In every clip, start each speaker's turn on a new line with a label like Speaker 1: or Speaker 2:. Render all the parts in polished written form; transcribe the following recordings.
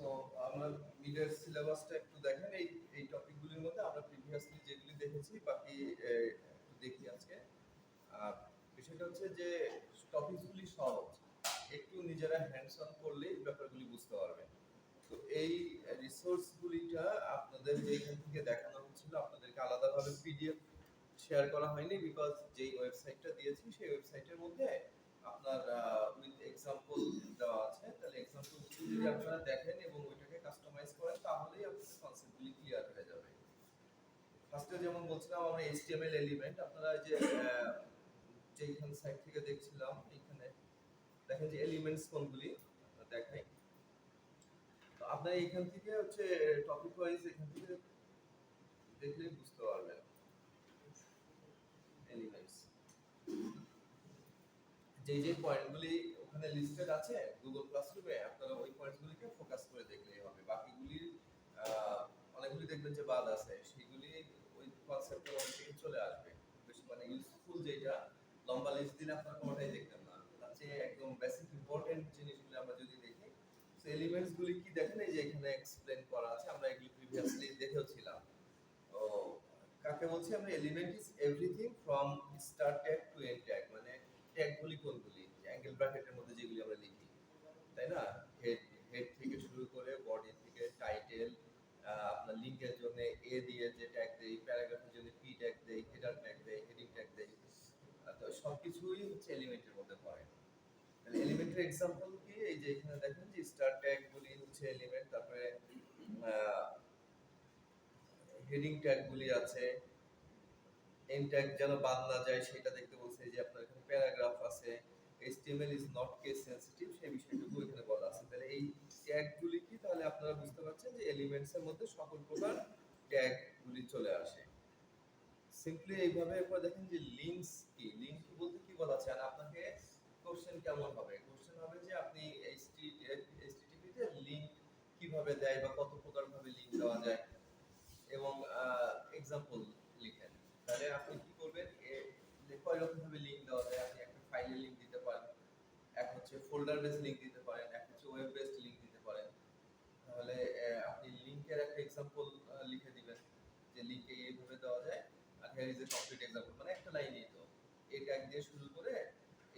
Speaker 1: তো আমরা মিডের সিলেবাসটা একটু দেখেন এই টপিকগুলির মধ্যে আমরা প্রিভিয়াসলি যেগুলি দেখেছি বাকি একটু দেখি আজকে। আর বিষয়টা হচ্ছে যে টপিকগুলি সহজ, একটু নিজেরা হ্যান্ডস অন করলেই ব্যাপারগুলি বুঝতে পারবেন। তো এই রিসোর্সগুলিটা আপনাদের যেখান থেকে দেখানো হচ্ছিল আপনাদেরকে আলাদাভাবে পিডিএফ শেয়ার করা হয়নি, বিকজ যেই ওয়েবসাইটটা দিয়েছি সেই ওয়েবসাইটের মধ্যে আপনার উইথ এক্সাম্পল দেওয়া আছে। তাহলে এক্সাম্পলগুলি যদি আপনারা দেখেন এবং ওইটাকে কাস্টমাইজ করেন তাহলেই আপনাদের কনসেপ্টগুলি ক্লিয়ার হয়ে যাবে। ফার্স্টে যেমন বলছিলাম আমরা এইচটিএমএল এলিমেন্ট, আপনারা যে যেইখান সাইট থেকে দেখছিলাম এখানে দেখেন যে এলিমেন্টস কোনগুলি দেখাই। তো আপনারা এখান থেকে হচ্ছে টপিক ওয়াইজ এখান থেকে দেখলেই বুঝতে পারবেন এলিমেন্টস যে পয়েন্টগুলি ওখানে লিস্টেড আছে গুগল ক্লাসরুমে, আপনারা ওই পয়েন্টগুলিকে ফোকাস করে দেখলেই হবে। বাকিগুলি অনেকগুলি দেখবেন যে বাদ আছে, সেগুলি ওই কনসেপ্টের মধ্যে থেকে চলে আসবে। বেশি মানে ইউজফুল যেটা লম্বা লিস্ট দিলে আপনারা কোনোটাই দেখবেন না, তার চেয়ে একদম বেসিক ইম্পর্টেন্ট জিনিসগুলো আমরা যদি দেখি। তো এলিমেন্টস গুলি কি দেখেন, এই যে এখানে এক্সপ্লেন করা আছে, আমরা এগুলি প্রিভিয়াসলি দেখেওছিলাম। তো কাকে বলছি আমরা, element is everything from start tag to end tag. মানে ট্যাগগুলি কোনগুলি, অ্যাঙ্গেল ব্র্যাকেটের মধ্যে যেগুলি আমরা লিখি, তাই না? হেড হেড থেকে শুরু করে বডি থেকে টাইটেল, আপনার লিংকের জন্য এ দিয়ে যে ট্যাগ দেই, প্যারাগ্রাফের জন্য পি ট্যাগ দেই, হেডার ট্যাগ দেই, হেডিং ট্যাগ দেই, তো সবকিছুই হচ্ছে এলিমেন্টের মধ্যে পড়ে। তাহলে এলিমেন্টের एग्जांपल কি, এই যে এখানে দেখেন যে স্টার ট্যাগ গুলি হচ্ছে এলিমেন্ট, তারপরে হেডিং ট্যাগ গুলি আছে, এন্ড ট্যাগ যেন বাদ না যায় সেটা দেখতে বলছে। যে আপনার এখানে প্যারাগ্রাফ আছে, HTML is not case sensitive, সেই বিষয়টুকু এখানে বলা আছে। তাহলে এই ট্যাগ গুলি কি, তাহলে আপনারা বুঝতে পারছেন যে এলিমেন্টস এর মধ্যে সকল প্রকার ট্যাগ গুলি চলে আসে সিম্পলি এইভাবে। এরপর দেখেন যে লিংকস কি, লিংক বলতে কি বলা আছে। আর আপনাকে কোশ্চেন কেমন হবে, কোশ্চেন হবে যে আপনি HTTP তে লিংক কিভাবে দেয় বা কত প্রকার ভাবে লিংক দেওয়া যায়, এবং एग्जांपल লিখেন। তাহলে আপনি কি করবেন, কয় রকম ভাবে লিংক দেওয়া যায়। আপনি একটা ফাইলে লিংক দিতে পারেন, এক হচ্ছে ফোল্ডার বেস লিংক দিতে পারেন, এক হচ্ছে ওয়েব বেসড লিংক দিতে পারেন। তাহলে আপনি লিংকের একটা एग्जांपल লিখে দিবেন যে লিংকে এইভাবে দেওয়া যায়। আর here is a complete example, মানে একটা লাইনই তো, এই ট্যাগ দিয়ে শুরু করে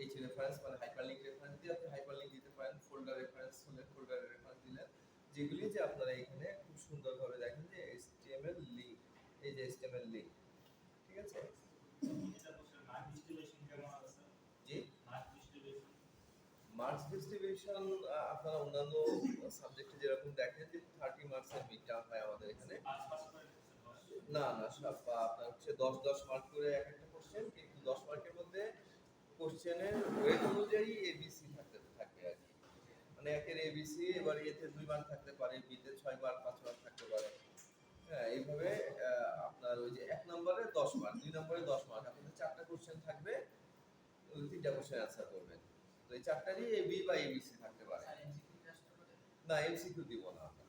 Speaker 1: এইচ রেফারেন্স মানে হাইপারলিংক রেফারেন্স দিয়ে আপনি হাইপারলিংক দিতে পারেন, ফোল্ডার রেফারেন্স হলে ফোল্ডারের রেফারেন্স দিলেন, যেগুলি যে আপনারা এখানে খুব সুন্দরভাবে দেখেন যে HTML লিংক, এই যে HTML লিংক, ঠিক আছে?
Speaker 2: এটা বলছেন মার্ক ডিস্ট্রিবিউশন কেমন আছে?
Speaker 1: জি,
Speaker 2: মার্ক ডিস্ট্রিবিউশন
Speaker 1: মার্কস ডিস্ট্রিবিউশন আপনারা অন্যান্য সাবজেক্টে যেরকম দেখেন যে 30 মার্কসের মিড টার্ম হয় আমাদের এখানে।
Speaker 2: 5 করে দিচ্ছেন 10
Speaker 1: না না, সব আপনার হচ্ছে 10 মার্ক করে এক একটা কোশ্চেন, কিন্তু 10 মার্কের মধ্যে কোশ্চেনের ওয়েট অনুযায়ী এবিসি থাকবে আর কি। মানে একের এবিসি, এবার এতে 2 মার্ক থাকতে পারে, বিতে 6 মার্ক 5 মার্ক থাকতে পারে। হ্যাঁ, এইভাবে আপনার ওই যে 1 নম্বরে 10 মার্ক, 2 নম্বরে 10 মার্ক, আপনাদের 4টা কোশ্চেন থাকবে, ওই 3টা কোশ্চেন অ্যানসার করবেন। তো এই 4টারই এবি বা এবিসি থাকতে পারে। না, এমসিকিউ দিব না আমরা,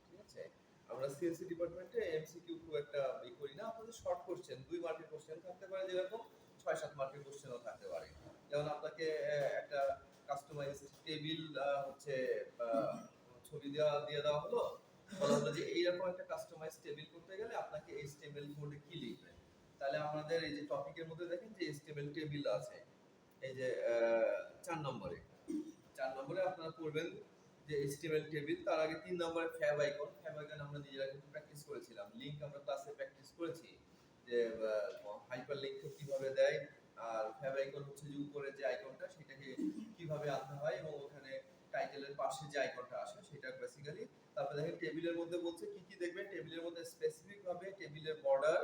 Speaker 1: ঠিক আছে? আমরা সিএসসি ডিপার্টমেন্টে এমসিকিউ খুব একটা করি না। আপনাদের শর্ট কোশ্চেন 2 মার্কের কোশ্চেন থাকতে পারে, যেরকম 6-7 মার্কের কোশ্চেনও থাকতে পারে। যেমন আপনাকে একটা কাস্টমাইজড টেবিল হচ্ছে ছবি দিয়ে দেওয়া হলো, বলা হলো যে এইরকম একটা কাস্টমাইজ টেবিল করতে গেলে আপনাকে HTML কোডে কি লিখবেন। তাহলে আমাদের এই যে টপিকের মধ্যে দেখেন যে HTML টেবিল আছে, এই যে 4 নম্বরে, 4 নম্বরে আপনারা করবেন যে HTML টেবিল। তার আগে 3 নম্বরে ফ্যাব আইকন, ফ্যাব আইকন আমরা নিজেরা কিন্তু প্র্যাকটিস করেছিলাম। লিংক আমরা ক্লাসে প্র্যাকটিস করেছি যে হাইপার লিংক কিভাবে দেয়, আর ফ্যাব আইকন হচ্ছে যে উপরে যে আইকনটা সেটাকে কিভাবে আনতে হয়, এবং ওখানে টাইটেলের পাশে যে আইকনটা আসে সেটা বেসিক্যালি। তারপরে দেখেন টেবিলের মধ্যে বলছে কি কি দেখবেন, টেবিলের মধ্যে স্পেসিফিক ভাবে টেবিলের বর্ডার,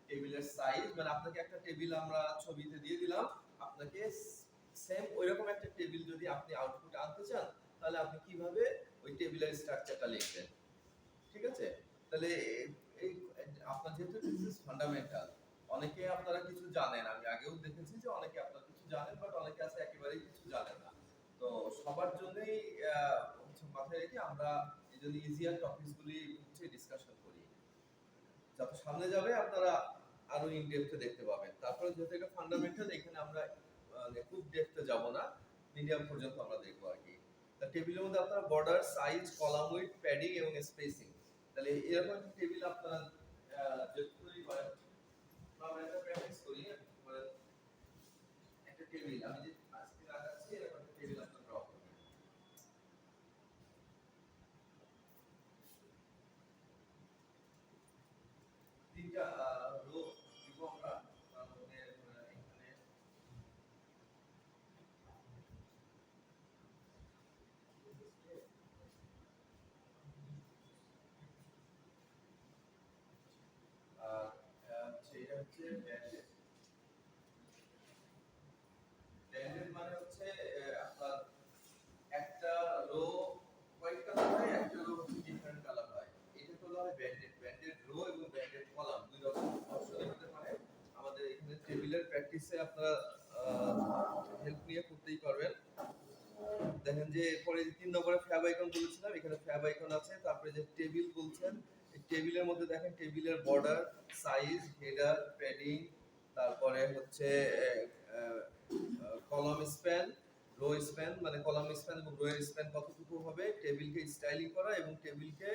Speaker 1: টেবিলের সাইজ, মানে আপনাকে একটা টেবিল আমরা ছবিতে দিয়ে দিলাম, আপনাকে সেম ওইরকম একটা টেবিল যদি আপনি আউটপুট আনতে চান তাহলে আপনি কিভাবে ওই টেবিলের স্ট্রাকচারটা লিখবেন, ঠিক আছে? তাহলে এই আপনার যেহেতু দিস ইজ ফান্ডামেন্টাল, অনেকে আপনারা কিছু জানেন, আমি আগেও দেখেছি যে অনেকে আপনারা কিছু জানেন, বাট অনেকে আছে একেবারেই কিছু জানেন না। তো সবার জন্যই হচ্ছে মাথায় রেখে আমরা এই জন্য ইজিয়ার টপিকসগুলি হচ্ছে ডিসকাশন করি, যত সামনে যাবে আপনারা আরো ইন ডেপথে দেখতে পাবেন। তারপরে যেহেতু এটা ফান্ডামেন্টাল, এখানে আমরা খুব ডেপথে যাব না, মিডিয়াম পর্যন্ত আমরা দেখবো আর কি। তা টেবিলের মধ্যে আপনারা border, size, column width, padding এবং স্পেসিং, তাহলে এরকম একটা টেবিল আপনারা যদি তৈরি করেন, আমরা একটা প্র্যাকটিস করি, মানে একটা টেবিল আমি যে আজকে রাখাচ্ছি এরকম একটা টেবিল আপনারা ড্র করবেন। তিনটা রো দিব আমরা, তার মধ্যে এখানে এটা হচ্ছে ব্যান্ডেড। ব্যান্ডেড মানে হচ্ছে আপনার একটা রো হোয়াইট কালার হয়, একটা রো হচ্ছে ডিফারেন্ট কালার হয়, এটা হলো হয় ব্যান্ডেড। ব্যান্ডেড রো এবং ব্যান্ডেড কলাম দুই রকম অপশন হতে পারে। আমাদের এখানে টেবিলের প্র্যাকটিসে আপনারা হেল্প নিয়ে করতেই পারবেন। দেখেন যে এরপরে 3 নম্বরে ফ্যাব আইকন বলেছিলাম, এখানে ফ্যাব আইকন আছে। তারপরে যে টেবিল বলছেন, এই টেবিলের মধ্যে দেখেন টেবিলের বর্ডার, সাইজ, হেডার, প্যাডিং, তারপরে হচ্ছে কলাম স্প্যান, রো স্প্যান, মানে কলাম স্প্যান এবং রো এর স্প্যান কতটুকু হবে, টেবিলকে স্টাইলিং করা এবং টেবিলকে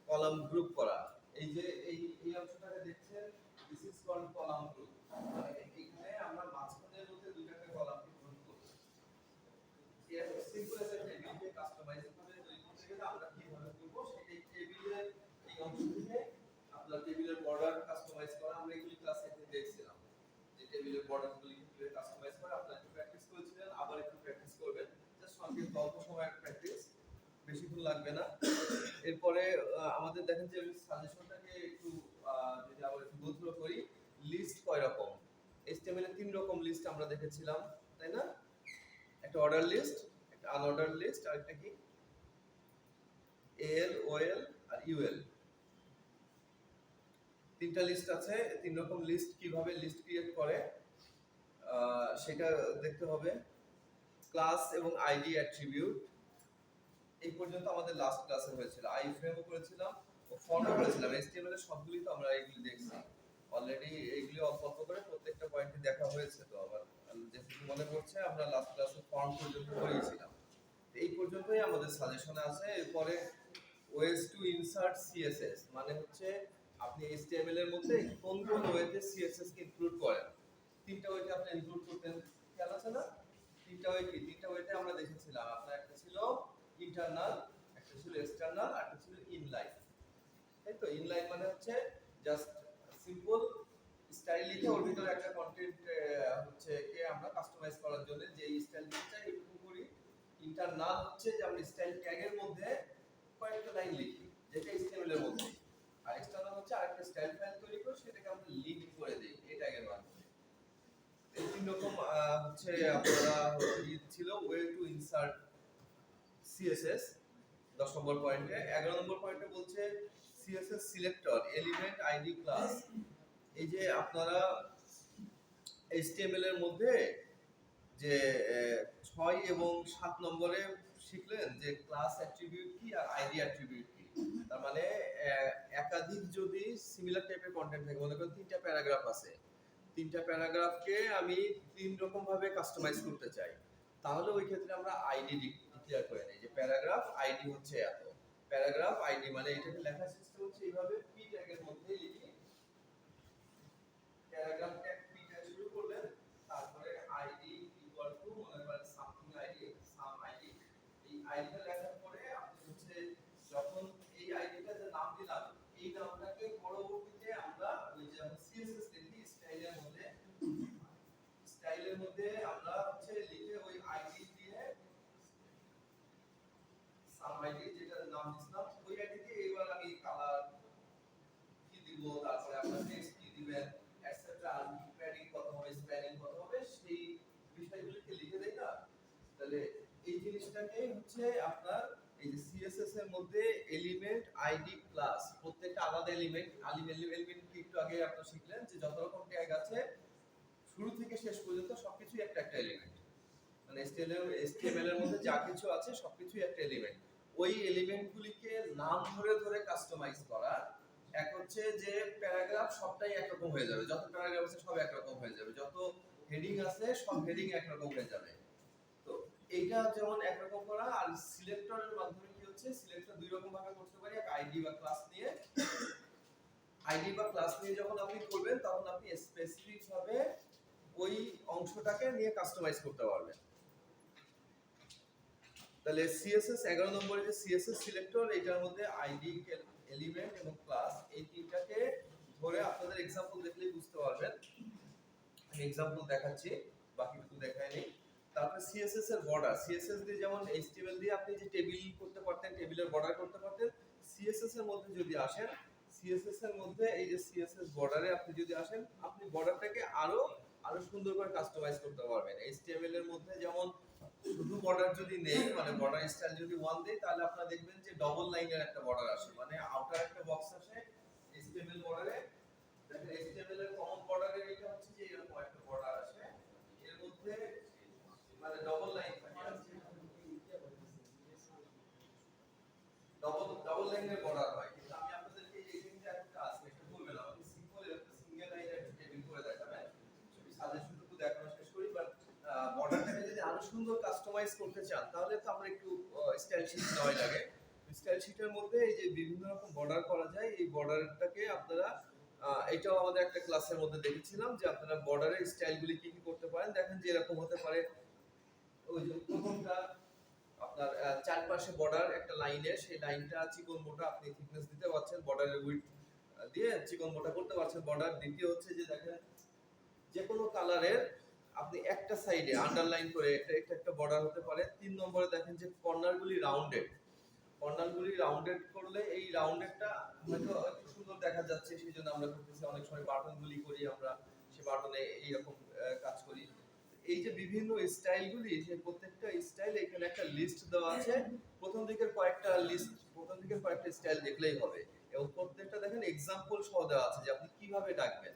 Speaker 1: কলাম গ্রুপ করা। এই যে এই অংশটাকে দেখছেন, this is called column group, মানে এখানে আমরা মাঝখানের মধ্যে দুইটাকে কলামকে গ্রুপ করব। সিম্পল একটা টেবিলকে কাস্টমাইজ করে তৈরি করতে গেলে আমরা কিভাবে করব, সেটাই টেবিলের এই অংশ থেকে আপনার টেবিলের বর্ডার কাস্টমাইজ করা, আমরা এগুলি ক্লাসে দেখছিলাম যে টেবিলের বর্ডারগুলি কিভাবে কাস্টমাইজ করে। আপনারা একটু প্র্যাকটিস করেছিলেন, আবার একটু প্র্যাকটিস করবেন, জাস্ট সংক্ষিপ্ত অল্প সময়ের প্র্যাকটিস, বেশিক্ষণ লাগবে না। এরপরে আমাদের দেখেন যে সাজেশনটাকে একটু যদি আবার একটু গো থ্রু করি, লিস্ট কয় রকম, HTML এর 3 রকম লিস্ট আমরা দেখেছিলাম, তাই না? একটা অর্ডার লিস্ট, একটা আনঅর্ডার লিস্ট, আর একটা কি AL, OL আর UL, তিনটা লিস্ট আছে। 3 রকম লিস্ট কিভাবে লিস্ট ক্রিয়েট করে সেটা দেখতে হবে। ক্লাস এবং আইডি অ্যাট্রিবিউট এই পর্যন্ত আমাদের লাস্ট ক্লাসে হয়েছিল, আই ফ্রেমও করেছিলাম ও ফর্মও করেছিলাম। HTML এর সবগুলি তো আমরা এইগুলি দেখছি অলরেডি, এইগুলি অল্প অল্প করে প্রত্যেকটা পয়েন্টে দেখা হয়েছে। তো আবার যেটুকু মনে পড়ছে আমরা লাস্ট ক্লাসে ফর্ম পর্যন্ত করেছিলাম, এই পর্যন্তই আমাদের সাজেশনে আছে। এরপরে ওয়েজ টু ইনসার্ট সিএসএস, মানে হচ্ছে আপনি HTML এর মধ্যে কোন কোন ওয়েতে সিএসএস কে ইনক্লুড করেন। তিনটা ওয়েতে আপনি ইনক্লুড করতেন, খেয়াল আছে না? তিনটা ওয়ে কি? তিনটা ওয়েতে আমরা দেখেছিলাম, আপনার একটা ছিল ইন্টারনাল, একটা ছিল এক্সটারনাল, আর একটা ছিল ইনলাইন। তাই তো, ইনলাইন মানে হচ্ছে জাস্ট সিম্পল স্টাইল লিখে ওর ভিতরে একটা কন্টেন্ট হচ্ছে কে আমরা কাস্টমাইজ করার জন্য যে স্টাইল দিতে চাই এরকম করি। ইন্টারনাল হচ্ছে যে আমরা স্টাইল ট্যাগের মধ্যে কয়েকটা লাইন লিখি যেটা HTML এর মধ্যে, আর এক্সটারনাল হচ্ছে আরেকটা স্টাইল ফাইল তৈরি করে সেটাকে আমরা লিঙ্ক করে দেই এই ট্যাগের মাধ্যমে। এই তিন রকম হচ্ছে আপনারা ছিল ওয়ে টু ইনসার্ট সিএসএস 10 নম্বর পয়েন্টে। 11 নম্বর পয়েন্টে বলছে CSS selector, element, ID, class. এই যে আপনারা HTML এর মধ্যে যে 6 এবং 7 নম্বরে শিখলেন যে ক্লাস অ্যাট্রিবিউট কি আর আইডি অ্যাট্রিবিউট কি। তার মানে একাধিক যদি সিমিলার টাইপের কন্টেন্ট থাকে, মনে করেন 3টা প্যারাগ্রাফ আছে, 3টা প্যারাগ্রাফকে আমি 3 রকম ভাবে কাস্টমাইজ করতে চাই, তাহলে ওই ক্ষেত্রে আমরা আইডি ডিক্লেয়ার করে নেই যে প্যারাগ্রাফ আইডি হচ্ছে এত। প্যারাগ্রাফ আইডি মানে এটাকে লেখার সিস্টেম হচ্ছে এইভাবে, পি ট্যাগের মধ্যে লিখি, প্যারাগ্রাফ ট্যাগ পি ট্যাগ শুরু করলেন, তারপরে আইডি ইকুয়াল টু মনে করেন সামথিং আইডি, সাম আইডি। এই আইডিটা লেখার পরে আপনি হচ্ছে যখন এই আইডিটা যে নাম দিলাম, এই নামটাকে পরবর্তীতে আমরা ওই যে সিএসএস লিখি স্টাইলের মধ্যে আমরা হচ্ছে লিখে ওই আইডি দিয়ে সাম আইডি যেটা নাম দিলাম ওই আইডিতে এবার আমি কালার কি দিব, তারপরে আপনার টেক্সট কি দিবেন, এটসেট্রা, প্যাডিং কত হবে, স্প্যানিং কত হবে, সেই বিষয়গুলোকে লিখে দেই না। তাহলে এই জিনিসটাকে হচ্ছে আপনার এই যে সিএসএস এর মধ্যে এলিমেন্ট, আইডি, ক্লাস, প্রত্যেকটা আলাদা এলিমেন্ট। এলিমেন্ট কি একটু আগে আপনি শিখলেন যে যত রকম ট্যাগ আছে শুরু থেকে শেষ পর্যন্ত সবকিছুই একটা একটা এলিমেন্ট, মানে HTML এর মধ্যে যা কিছু আছে সবকিছুই একটা এলিমেন্ট। ওই এলিমেন্টগুলিকে নাম ধরে ধরে কাস্টমাইজ করা। এক হচ্ছে যে প্যারাগ্রাফ সবটাই একরকম হয়ে যাবে, যত প্যারাগ্রাফ আছে সব একরকম হয়ে যাবে, যত হেডিং আছে সব হেডিং একরকম হয়ে যাবে। তো এইটা এইটা যেমন একরকম করা, আর সিলেক্টরের মাধ্যমে কি হচ্ছে, সিলেক্টর দুই রকম ভাবে করতে পারি। এক আইডি বা ক্লাস নিয়ে, আইডি বা ক্লাস নিয়ে যখন আপনি করবেন তখন আপনি স্পেসিফিক ভাবে ওই অংশটাকে নিয়ে কাস্টমাইজ করতে পারবেন। তাহলে সিএসএস 11 নম্বরে যে সিএসএস সিলেক্টর, এটার মধ্যে আইডি, এলিমেন্ট এবং ক্লাস এই তিনটাকে ধরে আপনাদের এক্সাম্পল দেখলেই বুঝতে পারবেন। আমি এক্সাম্পল দেখাচ্ছি, বাকিটুকু দেখাইনি। তারপরে সিএসএস এর বর্ডার, সিএসএস দিয়ে যেমন এইচটিএমএল দিয়ে আপনি যে টেবিল করতে পারতেন, টেবিলের বর্ডার করতে পারতেন, সিএসএস এর মধ্যে যদি আসেন, সিএসএস এর মধ্যে এই যে সিএসএস বর্ডারে আপনি যদি আসেন, আপনি বর্ডারটাকে আরো সুন্দর করে কাস্টমাইজ করতে পারবেন। এইচটিএমএল এর মধ্যে যেমন শুধু বর্ডার যদি নেই, মানে বর্ডার স্টাইল যদি 1 দেই, তাহলে আপনারা দেখবেন যে ডবল লাইনের একটা বর্ডার আসে, মানে আউটার একটা বক্স আসে এইচটিএমএল বর্ডারে। দেখেন এইচটিএমএল এর কমন বর্ডারে এটা হচ্ছে যে এরকম একটা বর্ডার আসে, এর মধ্যে মানে ডবল লাইন থাকে, ডবল লাইনের বর্ডার হয়। কিন্তু আমি আপনাদেরকে এই যে একটা আছে এটা বলবেন, আপনি সিম্পল একটা সিঙ্গেল লাইনের একটা টেবিল করে দেখাবেন। শুধু সাজেশনটুকু দেখানো শেষ করি। বাট বর্ডারটাকে যদি আরো সুন্দর কাস্টমাইজ করতে চান, তাহলে তো আমরা একটু স্টাইল শীট নেওয়াই লাগে। স্টাইল শীটের মধ্যে এই যে বিভিন্ন রকম বর্ডার করা যায়, এই বর্ডারটাকে আপনারা এটাও আমাদের একটা ক্লাসের মধ্যে দেখেছিলাম যে আপনারা বর্ডারের স্টাইলগুলি কি কি করতে পারেন। দেখেন যে এরকম হতে পারে, ওই যে প্রথমটা আপনার চারপাশে বর্ডার একটা লাইনে, সেই লাইনটা চিকন মোটা আপনি থিকনেস দিতে পারছেন, বর্ডারের উইডথ দিয়ে চিকন মোটা করতে পারছেন বর্ডার। দ্বিতীয় হচ্ছে যে দেখেন যে কোনো কালারের আপনি একটা সাইডে আন্ডারলাইন করে একটা বর্ডার হতে পারে। 3 নম্বরে দেখেন যে কর্নারগুলি রাউন্ডেড, কর্নারগুলি রাউন্ডেড করলে এই রাউন্ডেডটা হয়তো একটু সুন্দর দেখা যাচ্ছে, সেই জন্য আমরা করতেছি। অনেক সময় বাটনগুলি করি আমরা, সেই বাটনে এইরকম কাজ করি। এই যে বিভিন্ন স্টাইলগুলি, যে প্রত্যেকটা স্টাইল এখানে একটা লিস্ট দেওয়া আছে। প্রথম দিকের কয়েকটা স্টাইল দেখলেই হবে, এবং প্রত্যেকটা দেখেন এক্সাম্পল সহ দেওয়া আছে যে আপনি কিভাবে ডাকবেন,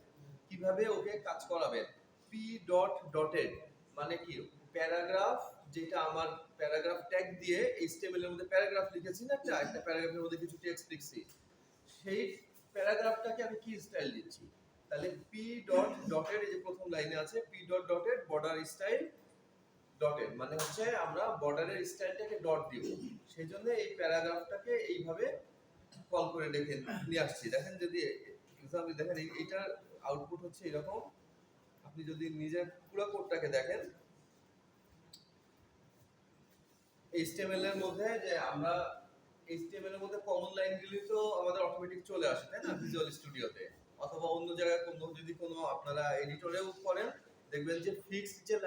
Speaker 1: কিভাবে ওকে কাজ করাবেন। পি ডট ডটেড মানে কি, প্যারাগ্রাফ, যেটা আমার প্যারাগ্রাফ ট্যাগ দিয়ে এইচটিএমএল এর মধ্যে প্যারাগ্রাফ লিখেছি না, একটা প্যারাগ্রাফের মধ্যে কিছু টেক্সট লিখছি, সেই প্যারাগ্রাফটাকে আমি কি স্টাইল দিচ্ছি। তাহলে পি ডট ডটেড, এই যে প্রথম লাইনে আছে P dot dotted border style dotted, মানে হচ্ছে আমরা বর্ডারের স্টাইলটাকে ডট দিব, সেই জন্য এই প্যারাগ্রাফটাকে এইভাবে কল করে দেখে নিয়ে আসছি। দেখেন যদি এক্সাম্পল দেখেন, এইটার আউটপুট হচ্ছে এরকম। আপনি যদি নিজের পুরো কোডটাকে দেখেন, এইচটিএমএল এর মধ্যে যে আমরা এইচটিএমএল এর মধ্যে কমন লাইনগুলি তো আমাদের অটোমেটিক চলে আসে, তাই না, ভিজুয়াল স্টুডিওতে অথবা অন্য জায়গায় যদি কোনো আপনারা এডিটরেও করেন, দেখবেন যে ফিক্সড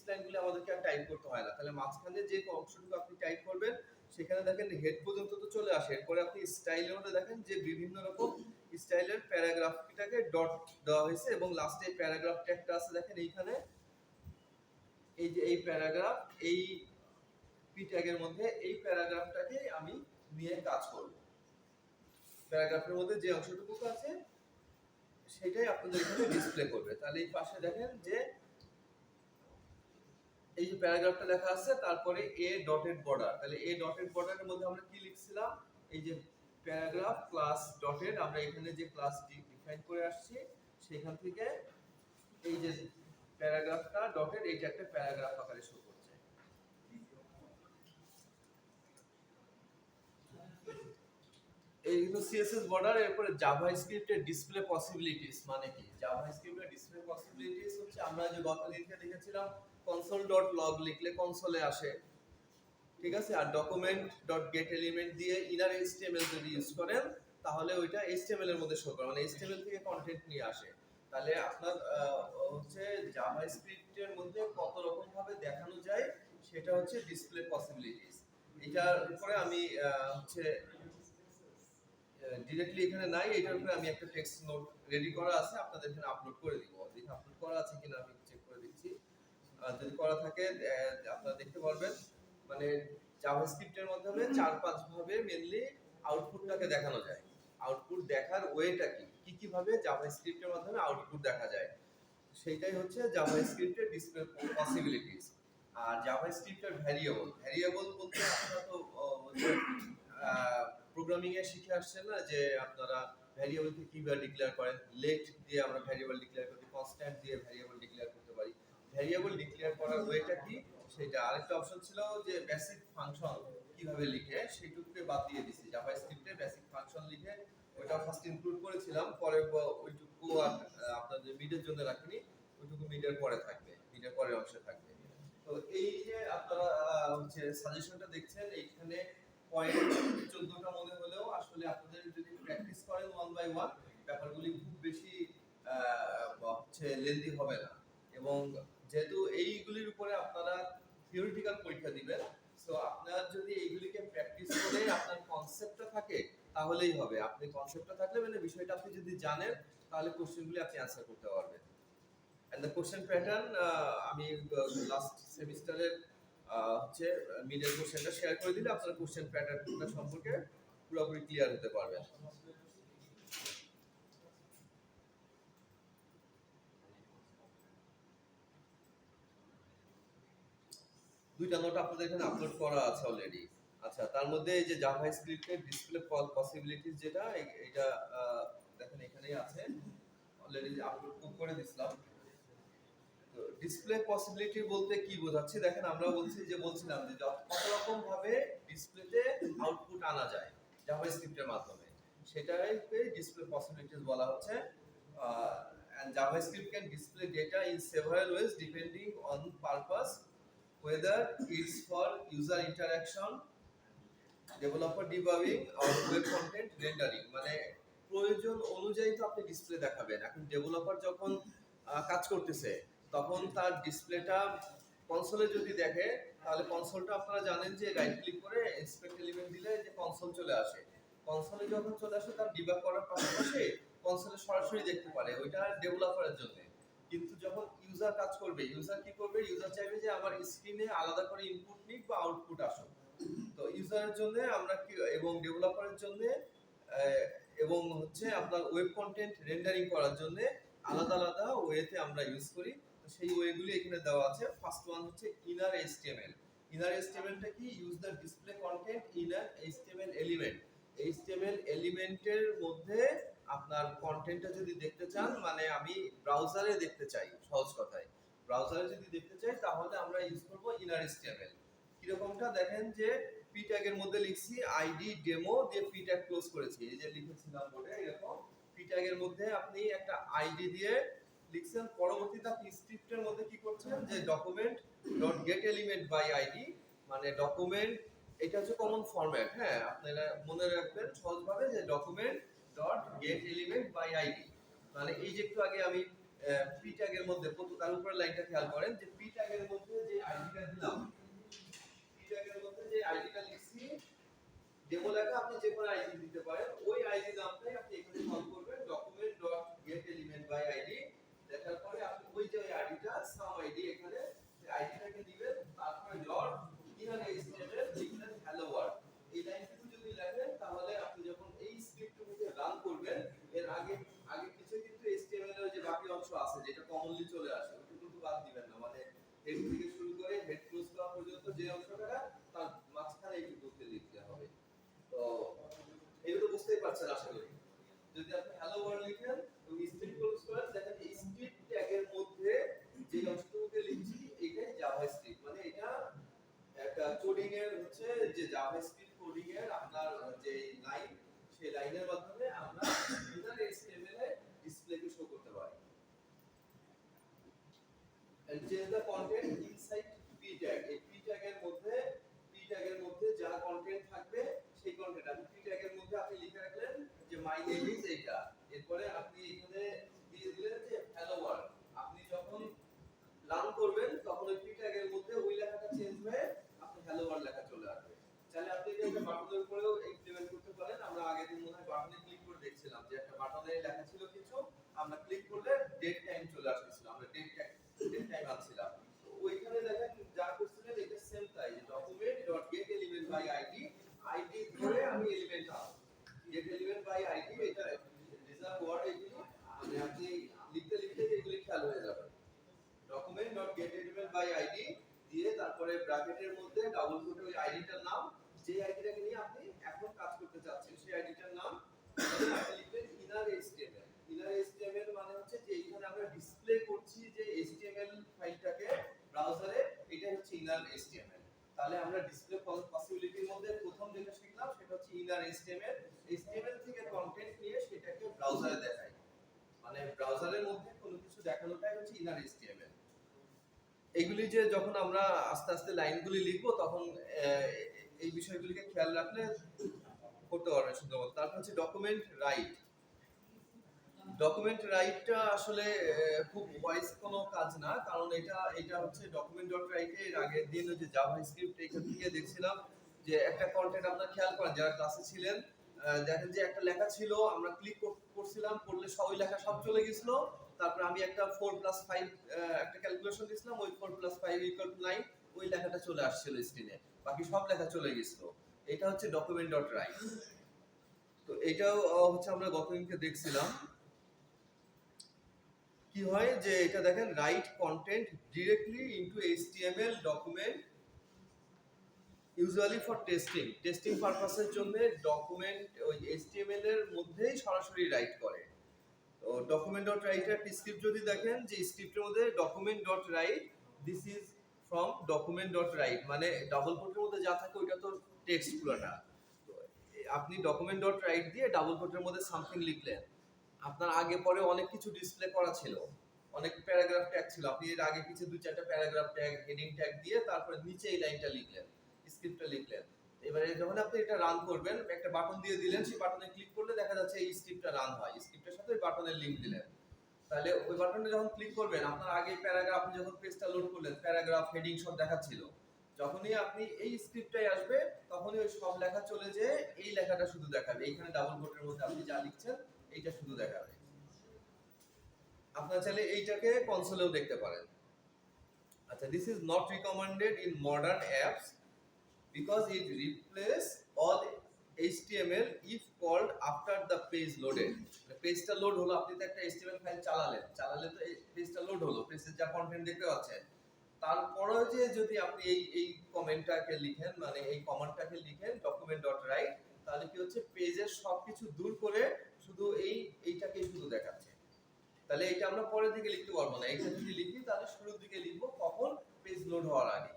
Speaker 1: লাইনগুলি আমাদেরকে আর টাইপ করতে হয় না। তাহলে মাঝখানে যে অংশটুকু আপনি টাইপ করবেন, সেখানে দেখেন হেড পর্যন্ত তো চলে আসে। এরপরে আপনি স্টাইলের মধ্যে দেখেন যে বিভিন্ন রকম স্টাইলের প্যারাগ্রাফটাকে ডট দেওয়া হয়েছে, এবং লাস্টে প্যারাগ্রাফ ট্যাগটা আছে দেখেন এইখানে, এই যে এই প্যারাগ্রাফ, এই পি ট্যাগের মধ্যে এই প্যারাগ্রাফটাকে আমি নিয়ে কাজ করব। প্যারাগ্রাফের মধ্যে যে অংশটুকু আছে সেটাই আপনাদের এখানে ডিসপ্লে করবে। তাহলে এই পাশে দেখেন যে এই যে প্যারাগ্রাফটা লেখা আছে, তারপরে এ ডটেড বর্ডার। তাহলে এ ডটেড বর্ডারের মধ্যে আমরা কি লিখছিলাম, এই যে প্যারাগ্রাফ ক্লাস ডটেড, আমরা এখানে যে ক্লাসটি ডিফাইন করে আসছি সেখান থেকে এই যে প্যারাগ্রাফটা ডটেড, এইটা একটা প্যারাগ্রাফ আকারে শো করছে। এই হলো সিএসএস বর্ডার। এরপরে জাভাস্ক্রিপ্টের ডিসপ্লে পসিবিলিটিস মানে কি, জাভাস্ক্রিপ্টের ডিসপ্লে পসিবিলিটিস হচ্ছে আমরা যে গত দিনকে দেখেছিলাম console.log লিখলে কনসোলে আসে, ঠিক আছে। আর document.get এলিমেন্ট দিয়ে ইনার এইচটিএমএল যদি ইউজ করেন, তাহলে ওইটা এইচটিএমএল এর মধ্যে শো করে, মানে এইচটিএমএল থেকে কন্টেন্ট নিয়ে আসে। তাহলে আপনার হচ্ছে জাভাস্ক্রিপ্টের মধ্যে কত রকম ভাবে দেখানো যায়, সেটা হচ্ছে ডিসপ্লে পসিবিলিটিস। এটার উপরে আমি হচ্ছে ডিরেক্টলি এখানে নাই, এটার উপরে আমি একটা টেক্সট নোট রেডি করা আছে, আপনাদের এখানে আপলোড করে দিব। দেখি আপলোড করা আছে কিনা আমি চেক করে দিচ্ছি। যদি করা থাকে আপনারা দেখতে পারবেন। মানে জাভাস্ক্রিপ্টের মাধ্যমে 4-5 ভাবে মেইনলি আউটপুটটাকে দেখানো যায়। আউটপুট দেখার ওয়েটা কি কি ভাবে জাভাস্ক্রিপ্টের মাধ্যমে আউটপুট দেখা যায়, সেইটাই হচ্ছে জাভাস্ক্রিপ্টের ডিসপ্লে পসিবিলিটিস। আর জাভাস্ক্রিপ্টের ভ্যারিয়েবল বলতে আপনারা তো প্রোগ্রামিং এ শিখে আসছেন না, যে আপনারা ভ্যারিয়েবলকে কিভাবে ডিক্লেয়ার করেন। লেট দিয়ে আমরা ভ্যারিয়েবল ডিক্লেয়ার করি, কনস্ট্যান্ট দিয়ে ভ্যারিয়েবল ডিক্লেয়ার করতে পারি। ভ্যারিয়েবল ডিক্লেয়ার করার ওয়েটা কি সেটা আরেকটা অপশন ছিল যে বেসিক ফাংশন কিভাবে লিখে সেইটুকুকে বাদ দিয়ে দিছি। জাভাস্ক্রিপ্টে বেসিক ফাংশন লিখে ওটা ফার্স্ট ইনক্লুড করেছিলাম, পরে ওইটুকু আর আপনাদের মিডের জন্য রাখিনি, ওইটুকু মিডের পরে থাকবে, মিডের পরের অংশে থাকবে। তো এই যে আপনারা হচ্ছে সাজেশনটা দেখছেন, এইখানে পয়েন্ট 14টা মনে হলেও আসলে আপনাদের যদি প্র্যাকটিস করেন ওয়ান বাই ওয়ান ব্যাপারগুলি খুব বেশি হচ্ছে লেন্দি হবে না। এবং যেহেতু এইগুলির উপরে আপনারা থিওরিটিক্যাল পরীক্ষা দিবেন, সো আপনার যদি এইগুলিকে প্র্যাকটিস করে আপনার কনসেপ্টটা থাকে তাহলেই হবে। আপনি কনসেপ্টটা থাকলে মানে বিষয়টা আপনি যদি জানেন তাহলে কোশ্চেনগুলি আপনি অ্যান্সার করতে পারবেন। এন্ড দ্য কোশ্চেন প্যাটার্ন আমি লাস্ট সেমিস্টারের হচ্ছে মিডের কোশ্চেনটা শেয়ার করে দিলে আপনারা কোশ্চেন প্যাটার্নটা সম্পর্কে পুরোপুরি ক্লিয়ার হতে পারবেন। দুইটা নোট আপনাদের এখানে আপলোড করা আছে অলরেডি। আচ্ছা, তার মধ্যে এই যে জাভাস্ক্রিপ্টের ডিসপ্লে পসিবিলিটিস যেটা এটা দেখেন এখানেই আছে, অলরেডি আপলোড করে দিছিলাম। তো ডিসপ্লে পসিবিলিটি বলতে কি বোঝাচ্ছে দেখেন, আমরা বলছিলাম যে কত রকম ভাবে ডিসপ্লেতে আউটপুট আনা যায় জাভাস্ক্রিপ্টের মাধ্যমে, সেটাকে ডিসপ্লে পসিবিলিটিস বলা হচ্ছে। and JavaScript can display data in several ways depending on purpose, whether it's for user interaction, developer debugging or web content rendering। মানে প্রয়োজন অনুযায়ী তো আপনি ডিসপ্লে দেখাবেন। এখন ডেভেলপার যখন কাজ করতেছে তখন তার ডিসপ্লেটা কনসোলে যদি দেখে, তাহলে কনসোলটা আপনারা জানেন যে রাইট ক্লিক করে ইন্সপেক্ট এলিমেন্ট দিলে যে কনসোল চলে আসে। কনসোলে যখন চলে আসে তার ডিবাগ করার পাশাপাশি কনসোলে সরাসরি দেখতে পারে, ওইটা ডেভেলপারের জন্য। কিন্তু যখন ইউজার কাজ করবে, ইউজার কি করবে, ইউজার চাইবে যে আমার স্ক্রিনে আলাদা করে ইনপুট নিক বা আউটপুট আসুক। তো ইউজারের জন্য আমরা কি এবং ডেভেলপারের জন্য এবং হচ্ছে আপনার ওয়েব কন্টেন্ট রেন্ডারিং করার জন্য আলাদা আলাদা ওয়েতে আমরা ইউজ করি। তো সেই ওয়েগুলি এখানে দেওয়া আছে। ফার্স্ট ওয়ান হচ্ছে ইনার এইচটিএমএল। ইনার এইচটিএমএলটা কি? Use the display contained in an HTML element. HTML এলিমেন্টের মধ্যে আপনার কন্টেন্টটা যদি দেখতে চান, মানে আমি ব্রাউজারে দেখতে চাই, সহজ কথায় ব্রাউজারে যদি দেখতে চাই তাহলে আমরা ইউজ করব ইনার এইচটিএমএল। কিরকমটা দেখেন যে পি ট্যাগের মধ্যে লিখছি আইডি ডেমো দিয়ে পি ট্যাগ ক্লোজ করেছি, এই যে লিখেছিলাম বোর্ডে এরকম পি ট্যাগের মধ্যে আপনি একটা আইডি দিয়ে লিখছেন। পরবর্তীতে আপনি স্ক্রিপ্টের মধ্যে কি করছেন যে document dot get element by ID, মানে ডকুমেন্ট, এটা হচ্ছে কমন ফরম্যাট। হ্যাঁ, আপনারা মনে রাখবেন সহজভাবে যে document dot get element by ID, মানে এই যে একটু আগে আমি পি ট্যাগের মধ্যে তার উপরে লাইনটা খেয়াল করেন যে পি ট্যাগের মধ্যে যে আইডিটা দিলাম, পি ট্যাগের মধ্যে যে আইডিটা লিখছি ডেমো লেখা, আপনি যে কোনো আইডি দিতে পারেন। ওই আইডি নামটাই আপনি এখানে কল করবেন document dot get element by ID. দেখার পরে আপনি ওই যে আইডিটা সাম আইডি এখানে আইডিটাকে দিবেন, তারপরে ডট ইনার এইচটিএমএল লিখলেন হ্যালো ওয়ার্ল্ড। এই লাইনটুকু যদি লেখেন তাহলে আপনি যখন এই স্ক্রিপ্টটুকুকে রান করবেন, এর আগে কিছু কিন্তু এইচটিএমএল এর যে বাকি অংশ আছে যেটা কমনলি চলে আসে ওটা কিন্তু বাদ দিবেন না, মানে হেড থেকে শুরু করে হেড ক্লোজ করা পর্যন্ত যে অংশটা তার মাঝখানে এইটুকুকে লিখতে হবে। তো এগুলো বুঝতেই পারছেন আশা করি। যদি আপনি হ্যালো ওয়ার্ল্ড লিখেন এবং স্ক্রিপ্ট ক্লোজ করেন, দেখেন এই স্ক্রিপ্ট ট্যাগের মধ্যে যে অংশটুকুকে লিখছি এটাই জাভাস্ক্রিপ্ট, মানে এটা একটা কোডিং এর হচ্ছে যে জাভাস্ক্রিপ্ট কোডিং এর আপনার যে লাইন, সেই লাইনের মাধ্যমে আমরা ইনার এইচটিএমএল এ ডিসপ্লেকে শো করতে পারি। and change the content inside p tag। এই p tag এর মধ্যে যা কন্টেন্ট থাকবে সেই কন্টেন্ট আপনি p tag এর মধ্যে আপনি লিখে রাখলেন যে মাই নেম ইজ এইটা, এরপরে আপনি এখানে দিয়ে দিলেন যে হ্যালো ওয়ার্ল্ড। আপনি যখন রান করবেন তখন ওই p tag এর মধ্যে ওই লেখাটা চেঞ্জ হয়ে আপনি হ্যালো ওয়ার্ল্ড লেখা চলে আসবে। তাহলে আপনি এটা বাটনের উপরেও ইমপ্লিমেন্ট করতে পারেন। আমরা আগের দিন মনে হয় বাটনে ক্লিক করে দেখছিলাম যে একটা বাটনে লেখা ছিল কিছু, আমরা ক্লিক করলে ডেট টাইম চলে আসছিল, আমরা ডেট টাইম আনছিলাম। তো ওইখানে দেখেন যা করছিলেন এটা সেম তাই, document dot get element by ID, ID ধরে আমি এলিমেন্ট আনব, গেট এলিমেন্ট বাই আইডি, এটা রিজার্ভ ওয়ার্ড এগুলো মানে আপনি লিখতে লিখতে এগুলি খেয়াল হয়ে যাবে। Document dot get element by ID দিয়ে তারপরে ব্র্যাকেটের মধ্যে ডাবল কোটে ওই আইডিটার নাম, যে আইডিটাকে নিয়ে আপনি এখন কাজ করতে চাচ্ছেন সেই আইডিটার নাম আপনি লিখবেন ইনার এইচটিএমএল। ইনার এইচটিএমএল মানে হচ্ছে যে এখানে আমরা ডিসপ্লে করছি যে এইচটিএমএল ফাইলটাকে ব্রাউজারে, এটা এটাই হচ্ছে ইনার এইচটিএমএল। তাহলে আমরা ডিসপ্লে পসিবিলিটির মধ্যে প্রথম যেটা শিখলাম সেটা হচ্ছে ইনার এইচটিএমএল। এইচটিএমএল থেকে কন্টেন্ট নিয়ে সেটাকে ব্রাউজারে দেখাই, মানে ব্রাউজারের মধ্যে কোনো কিছু দেখানোটাই হচ্ছে ইনার এইচটিএমএল। এগুলি যে যখন আমরা আস্তে আস্তে লাইনগুলি লিখবো তখন এই বিষয়গুলিকে খেয়াল রাখলে করতে পারবেন সুন্দর। তারপর হচ্ছে ডকুমেন্ট রাইট। ডকুমেন্ট রাইটটা আসলে খুব ওয়াইজ কোনো কাজ না, কারণ এটা হচ্ছে ডকুমেন্ট ডট রাইটে এর আগের দিন ওই যে জাভাস্ক্রিপ্ট এখান থেকে দেখছিলাম যে একটা কন্টেন্ট আপনারা খেয়াল করেন যারা ক্লাসে ছিলেন, দেখেন যে একটা লেখা ছিল, আমরা ক্লিক করছিলাম, করলে ওই লেখা সব চলে গেছিল। তারপর আমি একটা 4+5 একটা ক্যালকুলেশন দিছিলাম, ওই 4+5 = 9, ওই লেখাটা চলে আসছিল স্ক্রিনে, বাকি সব লেখা চলে গেছিল। এটা হচ্ছে ডকুমেন্ট ডট রাইট। তো এটাও হচ্ছে আমরা গতদিনকে দেখছিলাম। কি হয় যে এটা দেখেন, write content directly into HTML document usually for testing পারপাসের জন্য ডকুমেন্ট ওই এইচটিএমএল এর মধ্যেই সরাসরি রাইট করে। তো ডকুমেন্ট ডট রাইট এর স্ক্রিপ্ট যদি দেখেন যে স্ক্রিপ্টের মধ্যে document dot right, this is from document dot right, মানে ডাবল কোটের মধ্যে যা থাকে ওইটা তো টেক্সট পুরোটা। তো আপনি ডকুমেন্ট ডট রাইট দিয়ে ডাবল কোটের মধ্যে সামথিং লিখলেন, আপনার আগে পরে অনেক কিছু ডিসপ্লে করা ছিল, অনেক প্যারাগ্রাফ ট্যাগ ছিল, আপনি এর আগে পিছে 2-4টা প্যারাগ্রাফ ট্যাগ, হেডিং ট্যাগ দিয়ে তারপরে নিচে এই লাইনটা লিখলেন, স্ক্রিপ্টটা লিখলেন। এবারে যখন আপনি এটা রান করবেন, একটা বাটন দিয়ে দিলেন, সেই বাটনে ক্লিক করলে দেখা যাচ্ছে এই স্ক্রিপ্টটা রান হয়, স্ক্রিপ্টের সাথে ওই বাটনের লিংক দিলেন। তাহলে ওই বাটনে যখন ক্লিক করবেন, আপনার আগে প্যারাগ্রাফ, আপনি যখন পেজটা লোড করলেন প্যারাগ্রাফ হেডিং সব দেখাচ্ছিল, যখনই আপনি এই স্ক্রিপ্টটাই আসবে তখনই ওই সব লেখা চলে যেয়ে এই লেখাটা শুধু দেখাবে, এইখানে ডাবল কোটের মধ্যে আপনি যা লিখছেন এইটা শুধু দেখাবে। আপনারা চাইলে এইটাকে কনসোলেও দেখতে পারেন। আচ্ছা, this is not recommended in modern apps because it replace all HTML if called after the page loaded. পেজটা লোড হলো, আপনি তো একটা HTML ফাইল চালালে তো এই পেজটা লোড হলো, পেজের যা কন্টেন্ট দেখতে পাচ্ছেন, তারপরেও যে যদি আপনি এই কমেন্টটাকে লিখেন, মানে এই কমান্ডটাকে লিখেন ডকুমেন্ট ডট রাইট, তাহলে কি হচ্ছে পেজের সবকিছু দূর করে শুধু এইটাকেই শুধু দেখাচ্ছে। তাহলে এটা আমরা পরের দিকে লিখতে পারবো না, এটা যদি লিখি তাহলে শুরুর দিকে লিখবো, কখন পেজ লোড হওয়ার আগে।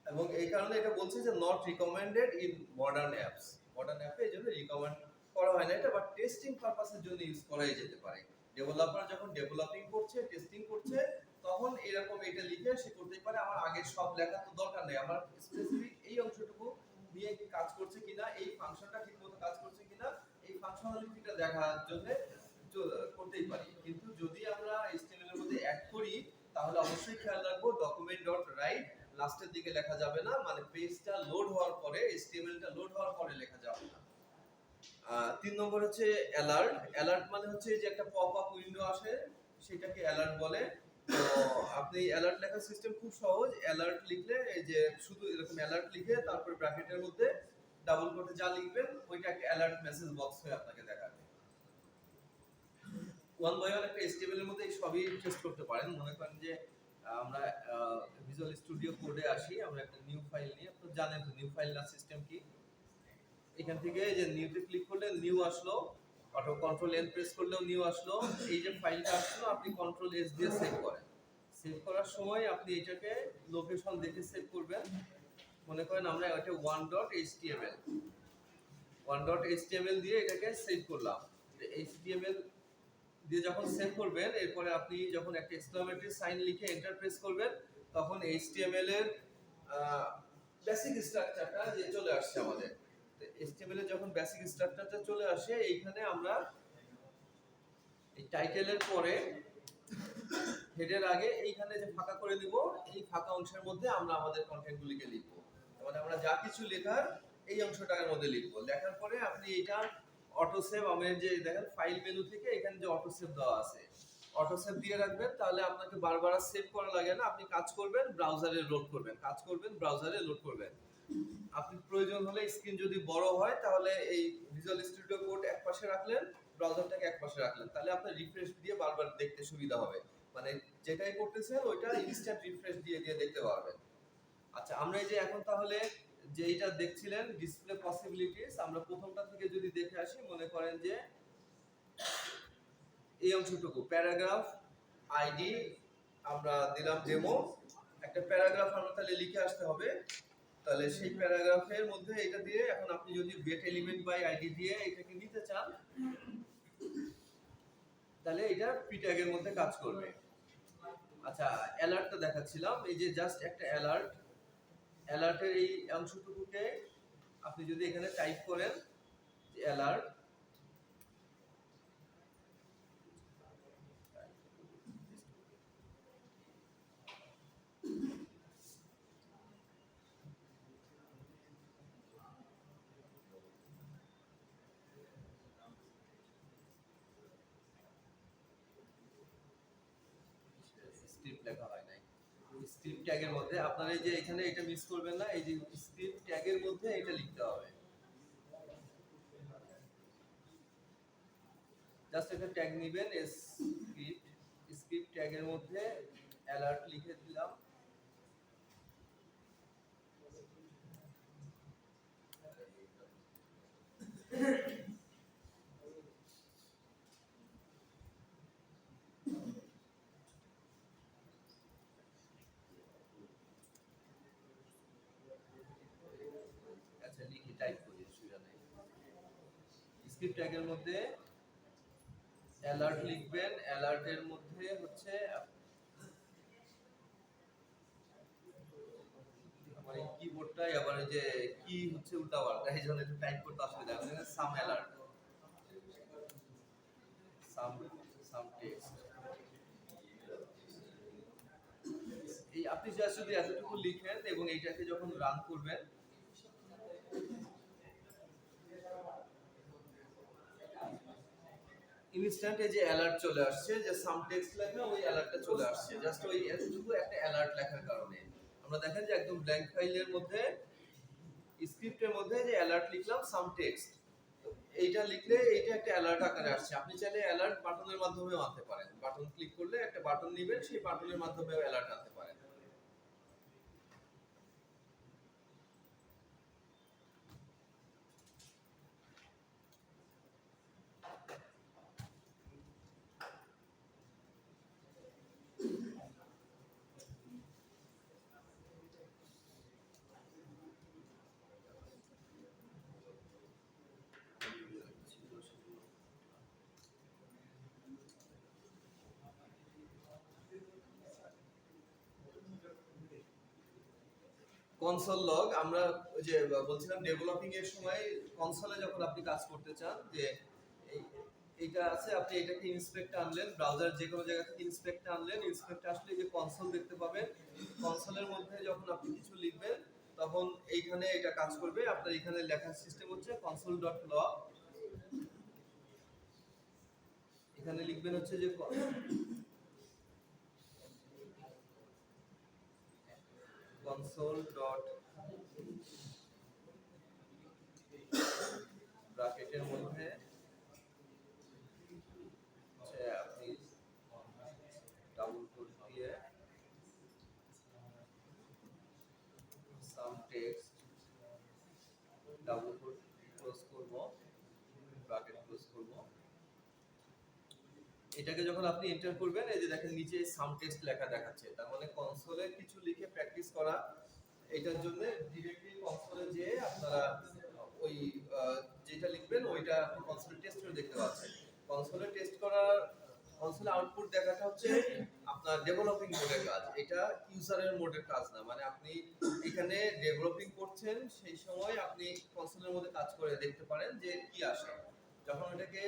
Speaker 1: এবং এই কারণে এটা বলছে যে not recommended in modern apps. Modern অ্যাপে এই জন্য রিকমেন্ড করা হয় না এটা, বাট টেস্টিং পারপাসের জন্য ইউজ করাই যেতে পারে। ডেভেলপার যখন ডেভেলপিং করছে, টেস্টিং করছে, তখন এরকম এটা লিখে সে করতেই পারে, আমার আগের সব লেখা তো দরকার নেই, আমার স্পেসিফিক এই অংশটুকু নিয়ে কাজ করছে কিনা, এই ফাংশনটা ঠিকমতো কাজ করছে কিনা, এই ফাংশনালিটিটা দেখার জন্য করতেই পারি। কিন্তু যদি আমরা HTML এর মধ্যে অ্যাড করি তাহলে অবশ্যই খেয়াল রাখবো ডকুমেন্ট ডট রাইট লাস্টের দিকে লেখা যাবে না, মানে পেজটা লোড হওয়ার পরে, HTML-টা লোড হওয়ার পরে লেখা যাবে না। 3 নম্বর হচ্ছে অ্যালার্ট। অ্যালার্ট মানে হচ্ছে যে একটা পপ আপ উইন্ডো আসে, সেটাকে অ্যালার্ট বলে। তো আপনি অ্যালার্ট লেখার সিস্টেম খুব সহজ। অ্যালার্ট লিখলে এই যে শুধু এরকম অ্যালার্ট লিখে তারপর ব্র্যাকেটের মধ্যে ডাবল কোটে যা লিখবেন ওইটা একটা অ্যালার্ট মেসেজ বক্স হয়ে আপনাকে দেখাবে। ওয়ান বাই ওয়ান একটা HTML এর মধ্যে এই সবই টেস্ট করতে পারেন। মনে করেন যে আমরা ভিজুয়াল স্টুডিও কোডে আসি, আমরা একটা নিউ ফাইল নিয়ে, তো জানেন তো নিউ ফাইল না সিস্টেম কি। এখান থেকে যে নিউতে ক্লিক করলে নিউ আসলো, অথবা কন্ট্রোল এন প্রেস করলেও নিউ আসলো। এই যে ফাইলটা আসলো আপনি কন্ট্রোল এস দিয়ে সেভ করেন। সেভ করার সময় আপনি এটাকে লোকেশন দেখে সেভ করবেন। মনে করেন আমরা এটা 1.html দিয়ে এটাকে সেভ করলাম। HTML দিয়ে যখন সেভ করবেন, এরপরে আপনি যখন একটা এক্সক্লামেটরি সাইন লিখে এন্টার প্রেস করবেন, তখন HTML এর বেসিক স্ট্রাকচারটা যে চলে আসছে আমাদের। HTML এর যখন বেসিক স্ট্রাকচারটা চলে আসে, এইখানে আমরা এই টাইটেলের পরে হেডের আগে এইখানে যে ফাঁকা করে দিব, এই ফাঁকা অংশের মধ্যে আমরা আমাদের কন্টেন্টগুলিকে লিখব। মানে আমরা যা কিছু লেখার এই অংশটার মধ্যে লিখব। লেখার পরে আপনি এটা অটো সেভ, আমাদের যে দেখেন ফাইল মেনু থেকে এখানে যে অটো সেভ দেওয়া আছে, অটো সেভ দিয়ে রাখবেন, তাহলে আপনাকে বারবার সেভ করা লাগে না। আপনি কাজ করবেন, ব্রাউজারে লোড করবেন, কাজ করবেন, ব্রাউজারে লোড করবেন। আপনি প্রয়োজন হলে স্ক্রিন যদি বড় হয় তাহলে এই ভিজুয়াল স্টুডিও কোড এক পাশে রাখলেন, ব্রাউজারটাকে এক পাশে রাখলেন, তাহলে আপনার রিফ্রেশ দিয়ে বারবার দেখতে সুবিধা হবে। মানে যেটাই করতেছেন ওইটা ইনস্ট্যান্ট রিফ্রেশ দিয়ে দেখতে পারবেন। আচ্ছা, আমরা এই যে এখন তাহলে যেইটা দেখছিলেন ডিসপ্লে পসিবিলিটিস, আমরা প্রথমটা থেকে যদি দেখে আসি, মনে করেন যে এই অংশটুকু প্যারাগ্রাফ আইডি আমরা দিলাম ডেমো, একটা প্যারাগ্রাফ আমরা তাহলে লিখে আসতে হবে। তাহলে সেই প্যারাগ্রাফের মধ্যে এটা দিয়ে এখন আপনি যদি গেট এলিমেন্ট বাই আইডি দিয়ে এটাকে নিতে চান তাহলে এটা পি ট্যাগের মধ্যে কাজ করবে। আচ্ছা, অ্যালার্টটা দেখাচ্ছিলাম, এই যে জাস্ট একটা অ্যালার্টের এই অংশটুকুকে আপনি যদি এখানে টাইপ করেন যে অ্যালার্ট, স্ক্রিপ্ট লেখা হয় নাই, স্ক্রিপ্ট ট্যাগের মধ্যে আপনার এই যে এখানে এটা মিস করবেন না, এই যে স্ক্রিপ্ট ট্যাগের মধ্যে এটা লিখতে হবে। জাস্ট একটা ট্যাগ নেবেন, স্ক্রিপ্ট ট্যাগের মধ্যে অ্যালার্ট লিখে দিলাম। আচ্ছা, লিখে টাইপ করি, অসুবিধা নেই। স্ক্রিপ্ট ট্যাগের মধ্যে অ্যালার্ট লিখবেন, অ্যালার্টের মধ্যে হচ্ছে আমার এই কিবোর্ডটাই আবার এই যে কি হচ্ছে উল্টাপাল্টা, এই জন্য একটু টাইপ করতে অসুবিধা হয়। সাম অ্যালার্ট, সাম টেক্সট, এই আপনি জাস্ট যদি এতটুকু লিখেন এবং এইটাকে যখন রান করবেন ইনস্ট্যান্ট এই যে অ্যালার্ট চলে আসছে, যে সাম টেক্সট লেখা ওই অ্যালার্টটা চলে আসছে জাস্ট ওই এতটুকু একটা অ্যালার্ট লেখার কারণে। আমরা দেখেন যে একদম ব্ল্যাঙ্ক ফাইলের মধ্যে স্ক্রিপ্টের মধ্যে যে অ্যালার্ট লিখলাম সাম টেক্সট, এইটা লিখলে এইটা একটা অ্যালার্ট আকারে আসছে। আপনি চাইলে অ্যালার্ট বাটনের মাধ্যমেও আনতে পারেন, বাটন ক্লিক করলে একটা বাটন নেবেন, সেই বাটনের মাধ্যমেও অ্যালার্ট আনতে পারেন। কনসোল লগ, আমরা ওই যে বলছিলাম ডেভেলপিং এর সময় কনসোলে যখন আপনি কাজ করতে চান যে এইটা আছে, আপনি এটাকে ইন্সপেক্ট আনলেন, ব্রাউজার যে কোনো জায়গা থেকে ইন্সপেক্ট আনলেন, ইন্সপেক্ট আসলে যে কনসোল দেখতে পাবেন, কনসোলের মধ্যে যখন আপনি কিছু লিখবেন তখন এইখানে এটা কাজ করবে। আপনার এখানে লেখার সিস্টেম হচ্ছে console.log, এখানে লিখবেন হচ্ছে যে console dot ব্র্যাকেটের মধ্যে আপনি ডাবল কোট দিয়ে সাম টেক্সট ডাবল কোট ক্লোজ করব, ব্র্যাকেট ক্লোজ করব। এটাকে যখন আপনি এন্টার করবেন এই যে দেখেন নিচে সাম টেক্সট লেখা দেখাচ্ছে, তার মানে কনসোলে কিছু লিখে প্র্যাকটিস করা। এটার জন্য ডিরেক্টলি কনসোলে যে আপনারা ওই যেটা লিখবেন ওইটা আপনি কনসোলে টেস্ট করে দেখতে পাচ্ছেন। কনসোলে টেস্ট করার কনসোলে আউটপুট দেখাটা হচ্ছে আপনার ডেভেলপিং মোডের কাজ, এটা ইউজারের মোডের কাজ না। মানে আপনি এখানে ডেভেলপিং করছেন সেই সময় আপনি কনসোলের মধ্যে কাজ করে দেখতে পারেন যে কি আসে। যখন এটাকে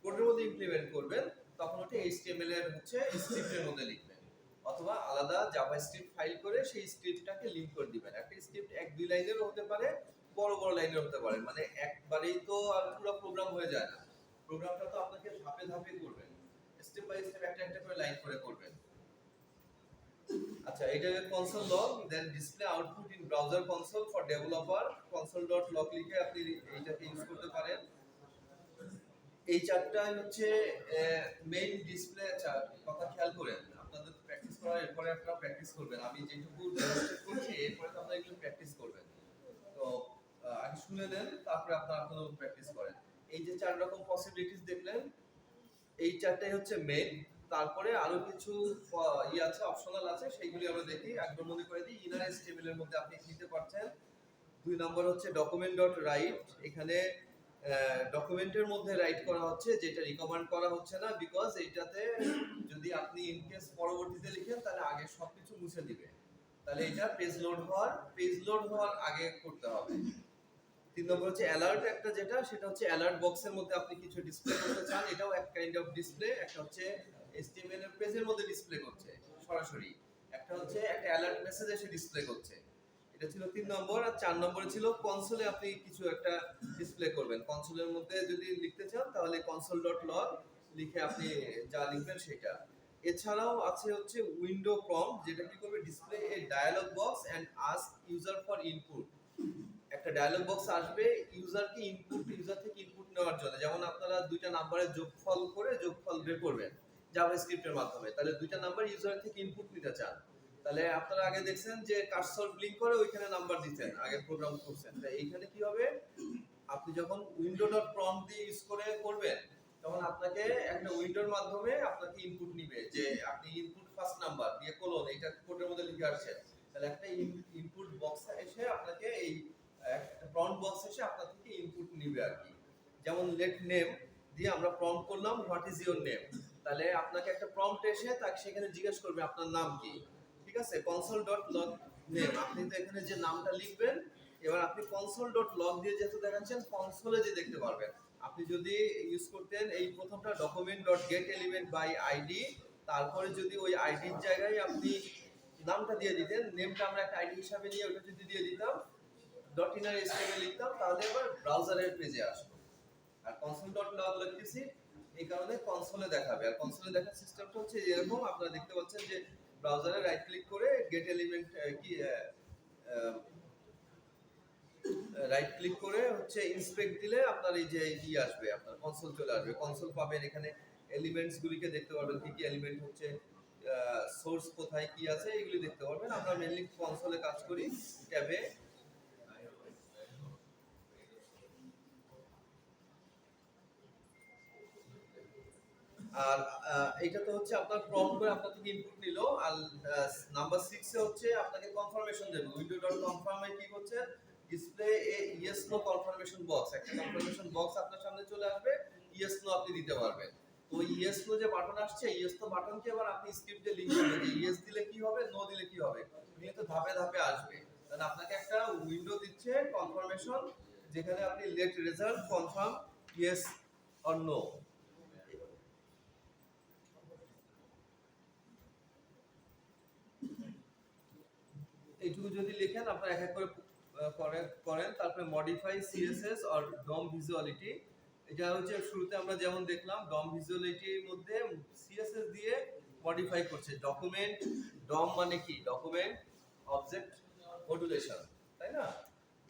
Speaker 1: কোডের মধ্যে ইমপ্লিমেন্ট করবেন তখন ওটা HTML এর হচ্ছে স্ক্রিপ্টের মধ্যে লিখবেন, অথবা আলাদা জাভাস্ক্রিপ্ট ফাইল করে সেই স্ক্রিপ্টটাকে লিংক করে দিবেন। একটা স্ক্রিপ্ট 1-2 লাইনেরও হতে পারে, বড় বড় লাইনের হতে পারে, মানে একবারেই তো আর পুরো প্রোগ্রাম হয়ে যায় না। প্রোগ্রামটা তো আপনাকে ধাপে ধাপে করবেন, স্টেপ বাই স্টেপ একটা একটা করে লাইন করে করবেন। আচ্ছা, এটা console log, then display output in browser console for developer, console.log লিখে আপনি এইটাকে ইউজ করতে পারেন। এই চারটাই হচ্ছে মেইন ডিসপ্লে কথা খেয়াল করেন, আপনাদের প্র্যাকটিস করার এরপরে আপনারা প্র্যাকটিস করবেন। আমি যেটুকু ডেমনস্ট্রেট করছি এরপরে তো আপনারা এগুলো প্র্যাকটিস করবেন। তো আগে শুনে নেন, তারপরে আপনারা প্র্যাকটিস করেন। এই যে চার রকম পসিবিলিটিস দেখলেন, এই চারটাই হচ্ছে মেইন। তারপরে আরো কিছু আছে, অপশনাল আছে, সেইগুলি আমরা দেখি। একদম মনে করে দিই, ইনার HTML এর মধ্যে আপনি নিতে পারছেন। 2 নম্বর হচ্ছে ডকুমেন্ট ডট রাইট। এখানে ডকুমেন্টের মধ্যে রাইট করা হচ্ছে, যেটা রিকমেন্ড করা হচ্ছে না, বিকজ এইটাতে যদি আপনি ইন কেস পরবর্তীতে লিখেন তাহলে আগে সবকিছু মুছে দিবে। তাহলে এটা পেজ লোড হওয়ার আগে করতে হবে। 3 নম্বর হচ্ছে অ্যালার্ট, একটা যেটা সেটা হচ্ছে অ্যালার্ট বক্সের মধ্যে আপনি কিছু ডিসপ্লে করতে চান, এটাও এক কাইন্ড অফ ডিসপ্লে। একটা হচ্ছে HTML এর পেজের মধ্যে ডিসপ্লে করছে সরাসরি, একটা হচ্ছে একটা অ্যালার্ট মেসেজ এসে ডিসপ্লে করছে। এটা ছিল 3 নম্বর। আর 4 নম্বরে ছিল কনসোলে আপনি কিছু একটা ডিসপ্লে করবেন। কনসোলের মধ্যে যদি লিখতে চান তাহলে console.log লিখে আপনি যা লিখবেন সেটা। এছাড়াও আছে হচ্ছে উইন্ডো প্রম্পট, যেটা কি করবে, display a dialog box and ask user for input. একটা ডায়ালগ বক্স আসবে ইউজার থেকে ইনপুট নেওয়ার জন্য। যেমন আপনারা দুইটা নাম্বারের যোগফল বের করবেন জাভাস্ক্রিপ্টের মাধ্যমে, তাহলে দুইটা নাম্বার ইউজার থেকে ইনপুট নিতে চান, তাহলে আপনারা আগে দেখছেন যে কার্সর ব্লিঙ্ক করে ওইখানে নাম্বার দিতেন, আগে প্রোগ্রাম করছেন। তাই এইখানে কি হবে, আপনি যখন window.prompt দিয়ে ইউজ করে করবেন, তখন আপনাকে একটা উইন্ডোর মাধ্যমে আপনাকে ইনপুট নিবে, যে আপনি ইনপুট ফার্স্ট নাম্বার দিয়ে কোলন এটা কোডের মধ্যে লিখে আসছেন, তাহলে একটা ইনপুট বক্স এসে আপনাকে এই একটা প্রম্পট বক্স এসে আপনার থেকে ইনপুট নিবে আর কি। যেমন লেট নেম দিয়ে আমরা প্রম্পট করলাম হোয়াট ইজ ইওর নেম, তাহলে আপনাকে একটা প্রম্পট এসে তাকে সেখানে জিজ্ঞেস করবে আপনার নাম কি। ঠিক আছে, console.log নেম, আপনি তো এখানে যে নামটা লিখবেন, এবার আপনি console.log দিয়ে যেহেতু দেখাচ্ছেন, কনসোলে যে দেখতে পারবেন। আপনি যদি ইউজ করতেন এই প্রথমটা document.getElementById, তারপরে যদি ওই আইডির জায়গায় আপনি নামটা দিয়ে দিতেন, নেমটা আমরা একটা আইডি হিসাবে নিয়ে ওটা যদি দিয়ে দিতাম, ডট ইনার HTML লিখতাম, তাহলে এবার ব্রাউজারের পেজে আসবে। আর console.log লিখতেছি এই কারণে কনসোলে দেখাবে। আর কনসোলে দেখার সিস্টেমটা হচ্ছে এরকম, আপনারা দেখতে পাচ্ছেন যে ব্রাউজারে রাইট ক্লিক করে গেট এলিমেন্ট রাইট ক্লিক করে হচ্ছে ইন্সপেক্ট দিলে আপনার এই যে আসবে, আপনার কনসোল চলে আসবে। কনসোল পাবেন, এখানে এলিমেন্টস গুলিকে দেখতে পারবেন, কি কি এলিমেন্ট হচ্ছে, সোর্স কোথায় কি আছে, এগুলি দেখতে পারবেন। আমরা মেইনলি কনসোলে কাজ করি ট্যাবে। আর এটা তো হচ্ছে আপনার প্রম্পট করে আপনার থেকে ইনপুট নিল। আর নাম্বার 6 এ হচ্ছে আপনাকে কনফার্মেশন দেবে। window.confirm এ কি হচ্ছে, ডিসপ্লে এ ইয়েস নো কনফার্মেশন বক্স, একটা কনফার্মেশন বক্স আপনার সামনে চলে আসবে, ইয়েস নো আপনি দিতে পারবেন। তো ইয়েস নো যে বাটন আসছে, ইয়েস নো বাটনকে এবার আপনি স্ক্রিপ্টে লিখবেন যে ইয়েস দিলে কি হবে, নো দিলে কি হবে, নিয়ে তো ধাপে ধাপে আসবে। তাহলে আপনাকে একটা উইন্ডো দিচ্ছে কনফার্মেশন, যেখানে আপনি let result confirm yes or no. এইটুকু যদি লিখেন, আপনারা এক এক করে করেন। তারপরে মডিফাই সিএসএস অর ডম ভিজুয়ালিটি, এটা হচ্ছে শুরুতে আমরা যেমন দেখলাম, ডম ভিজুয়ালিটির মধ্যে সিএসএস দিয়ে মডিফাই করছে। ডকুমেন্ট ডম মানে কি, ডকুমেন্ট অবজেক্ট মডুলেশন, তাই না?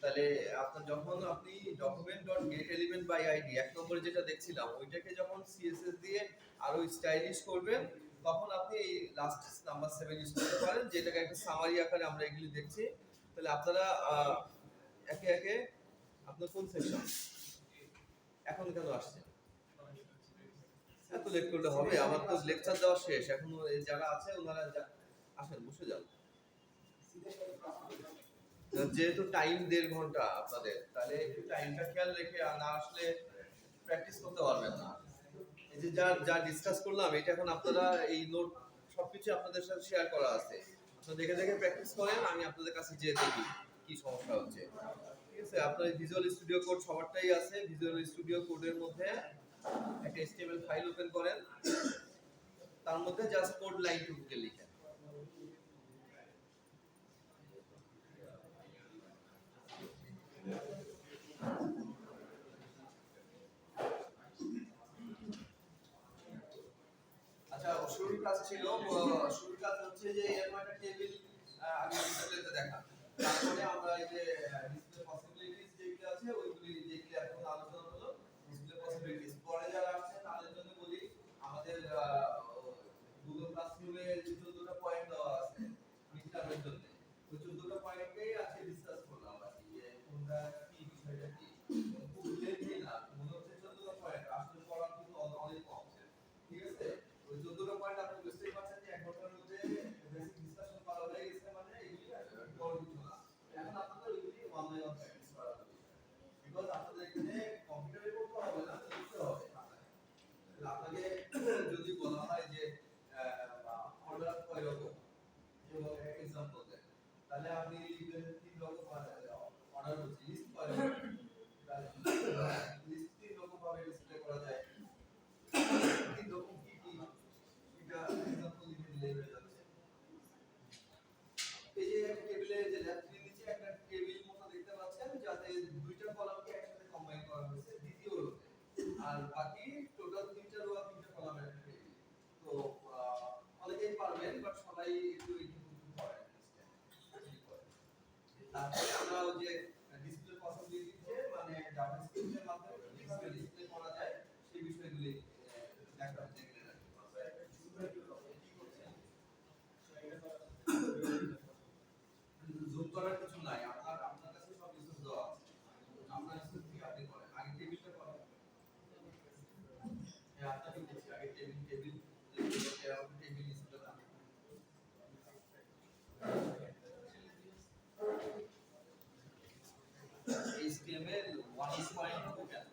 Speaker 1: তাহলে আপনার যখন আপনি document dot get element by ID এক নম্বরে যেটা দেখছিলাম, ওইটাকে যখন সিএসএস দিয়ে আরো স্টাইলিশ করবেন, তখন আপনি এই লাস্ট নাম্বার 7 ইউজ করতে পারেন, যেটাকে একটা সামারি আকারে আমরা এগুলি দেখছি। তাহলে আপনারা একে একে, আপনার কোন সেকশন এখন কেন আসছে, এত লেট করলে হবে? আমার তো লেকচার দেওয়া শেষ, এখন যারা আছে ওনারা আসেন, বসে যান। যেহেতু টাইম 1.5 ঘন্টা আপনাদের, তাহলে একটু টাইমটা খেয়াল রেখে না আসলে প্র্যাকটিস করতে পারবেন না। এই যে যা ডিসকাস করলাম, এটা এখন আপনারা এই নোট সবকিছু আপনাদের সাথে শেয়ার করা আছে, আপনারা দেখে দেখে প্র্যাকটিস করেন, আমি আপনাদের কাছে যেয়ে দেখি কি সমস্যা হচ্ছে। ঠিক আছে, আপনার ভিজুয়াল স্টুডিও কোড সবারটাই আছে। ভিজুয়াল স্টুডিও কোডের মধ্যে একটা HTML ফাইল ওপেন করেন, তার মধ্যে জাস্ট কোড লাইন টুকুকে লিখেন। আচ্ছা, শুরুর কাজ ছিল, শুরুর কাজ হচ্ছে যে এরকম একটা টেবিল আগে ডিসপ্লেতে দেখা, তারপরে আমরা এই যে ডিসপ্লে পসিবিলিটিস যেগুলো আছে ওইগুলি যেগুলো এখন আলোচনা হলো, ডিসপ্লে পসিবিলিটিস। পরে যারা আছে তাদের জন্য বলি, আমাদের গুগল ক্লাসরুমে যে 14টা পয়েন্ট দেওয়া আছে মিডটার্মের জন্য, ওই 14টা পয়েন্টকেই আজকে ডিসকাস করলাম আর কি, যে কোনটা কি, বিষয়টা কি। খুব লেন্থি না, মনে হচ্ছে 14টা পয়েন্ট, আসলে পড়ার কিন্তু অনেক কম। ঠিক আছে, ওই 14টা পয়েন্ট আপনি লিখবেন 3 রকম অর্ডার হচ্ছে লিস্ট করে লিস্ট 3 রকম ভাবে ডিসপ্লে করা যায় 3 রকম কি কি এটা एग्जांपल লিখে দিলে হয়ে যাচ্ছে এই যে একটা টেবিলে যে লেফটের নিচে একটা টেবিল মতো দেখতে পাচ্ছেন যাতে দুইটা কলামকে একসাথে কম্বাইন করা হয়েছে দ্বিতীয় রোতে আর বাকি টোটাল তিনটা রো আর তিনটা কলামের একটা টেবিল তো অনেকেই পারবেন বাট সবাই একটু করেন তারপরে আমরা ওই যে ডিসপ্লে পসিবিলিটি মানে জাভাস্ক্রিপ্টের মাধ্যমে কিভাবে ডিসপ্লে করা যায় সেই বিষয়গুলি দেখা দেখে জুম করার কিছু নাই আপনার কাছে সব কিছু দেওয়া আছে আপনার কিছু কি আপনি করেন আগে টেবিলটা করেন হ্যাঁ আপনাকে বলছি আগে টেবিল টেবিল ডিসপ্লে না HTML 1.2 কেন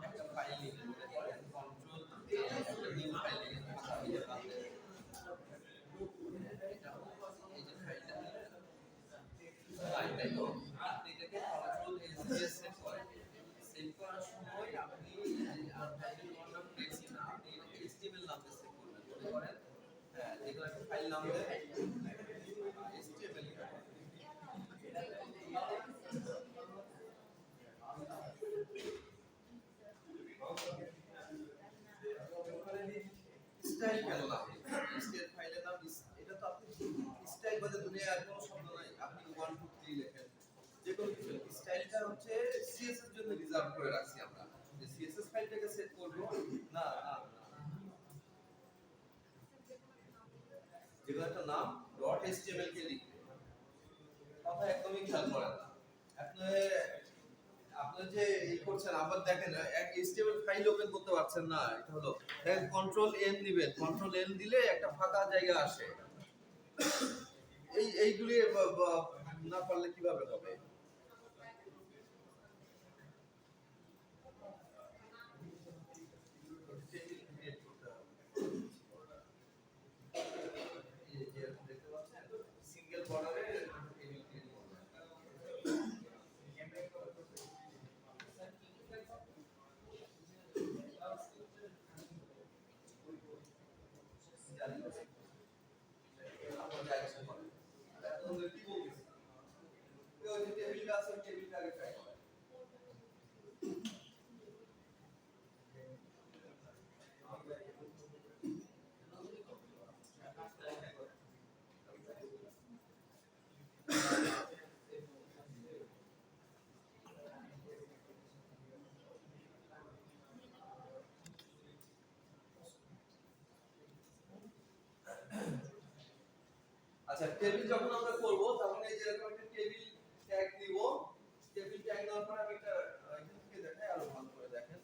Speaker 1: একটা ফাইল নিতে পারেন কন্ট্রোল একটা নিউ ফাইল নিতে পারেন এই যে ফাইলটা তাই তো আপনি এটাকে কন্ট্রোল এস সেট করেন সেট করার সময় আপনি আর ফাইলের নাম দেখছি না আপনি HTML নাম দিয়ে সেট করবেন মনে করেন হ্যাঁ যেগুলো একটা ফাইল নাম দেন HTML স্টাইল কেন না স্টাইল ফাইলের নাম এটা তো আপনি স্টাইল বাদে দুনিয়া আর কোনো শব্দ নাই আপনি 1 2 3 লেখেন যে কোনো কিছু স্টাইলটা হচ্ছে সিএসএস এর জন্য রিজার্ভ করে রাখছি আমরা যে সিএসএস ফাইলটাকে সেট করব না না যেগুলো একটা নাম .html কে লিখবে কথা একদমই খেয়াল করেন না আপনি যে এই করছেন আবার দেখেন এক HTML ফাইল ওপেন করতে পারছেন না এটা হলো দেখেন কন্ট্রোল এন দিবেন কন্ট্রোল এন দিলে একটা ফাঁকা জায়গা আসে এইগুলি না পারলে কিভাবে হবে সিঙ্গেল বর্ডারে টেবিল ক্রিয়েট করবেন আচ্ছা টেবিল যখন আমরা করব তখন এই যে এরকম একটা টেবিল ট্যাগ দিব টেবিল ট্যাগ দেওয়ার পর আমি এটা এখান থেকে দেখাই আরো ভালো করে দেখেন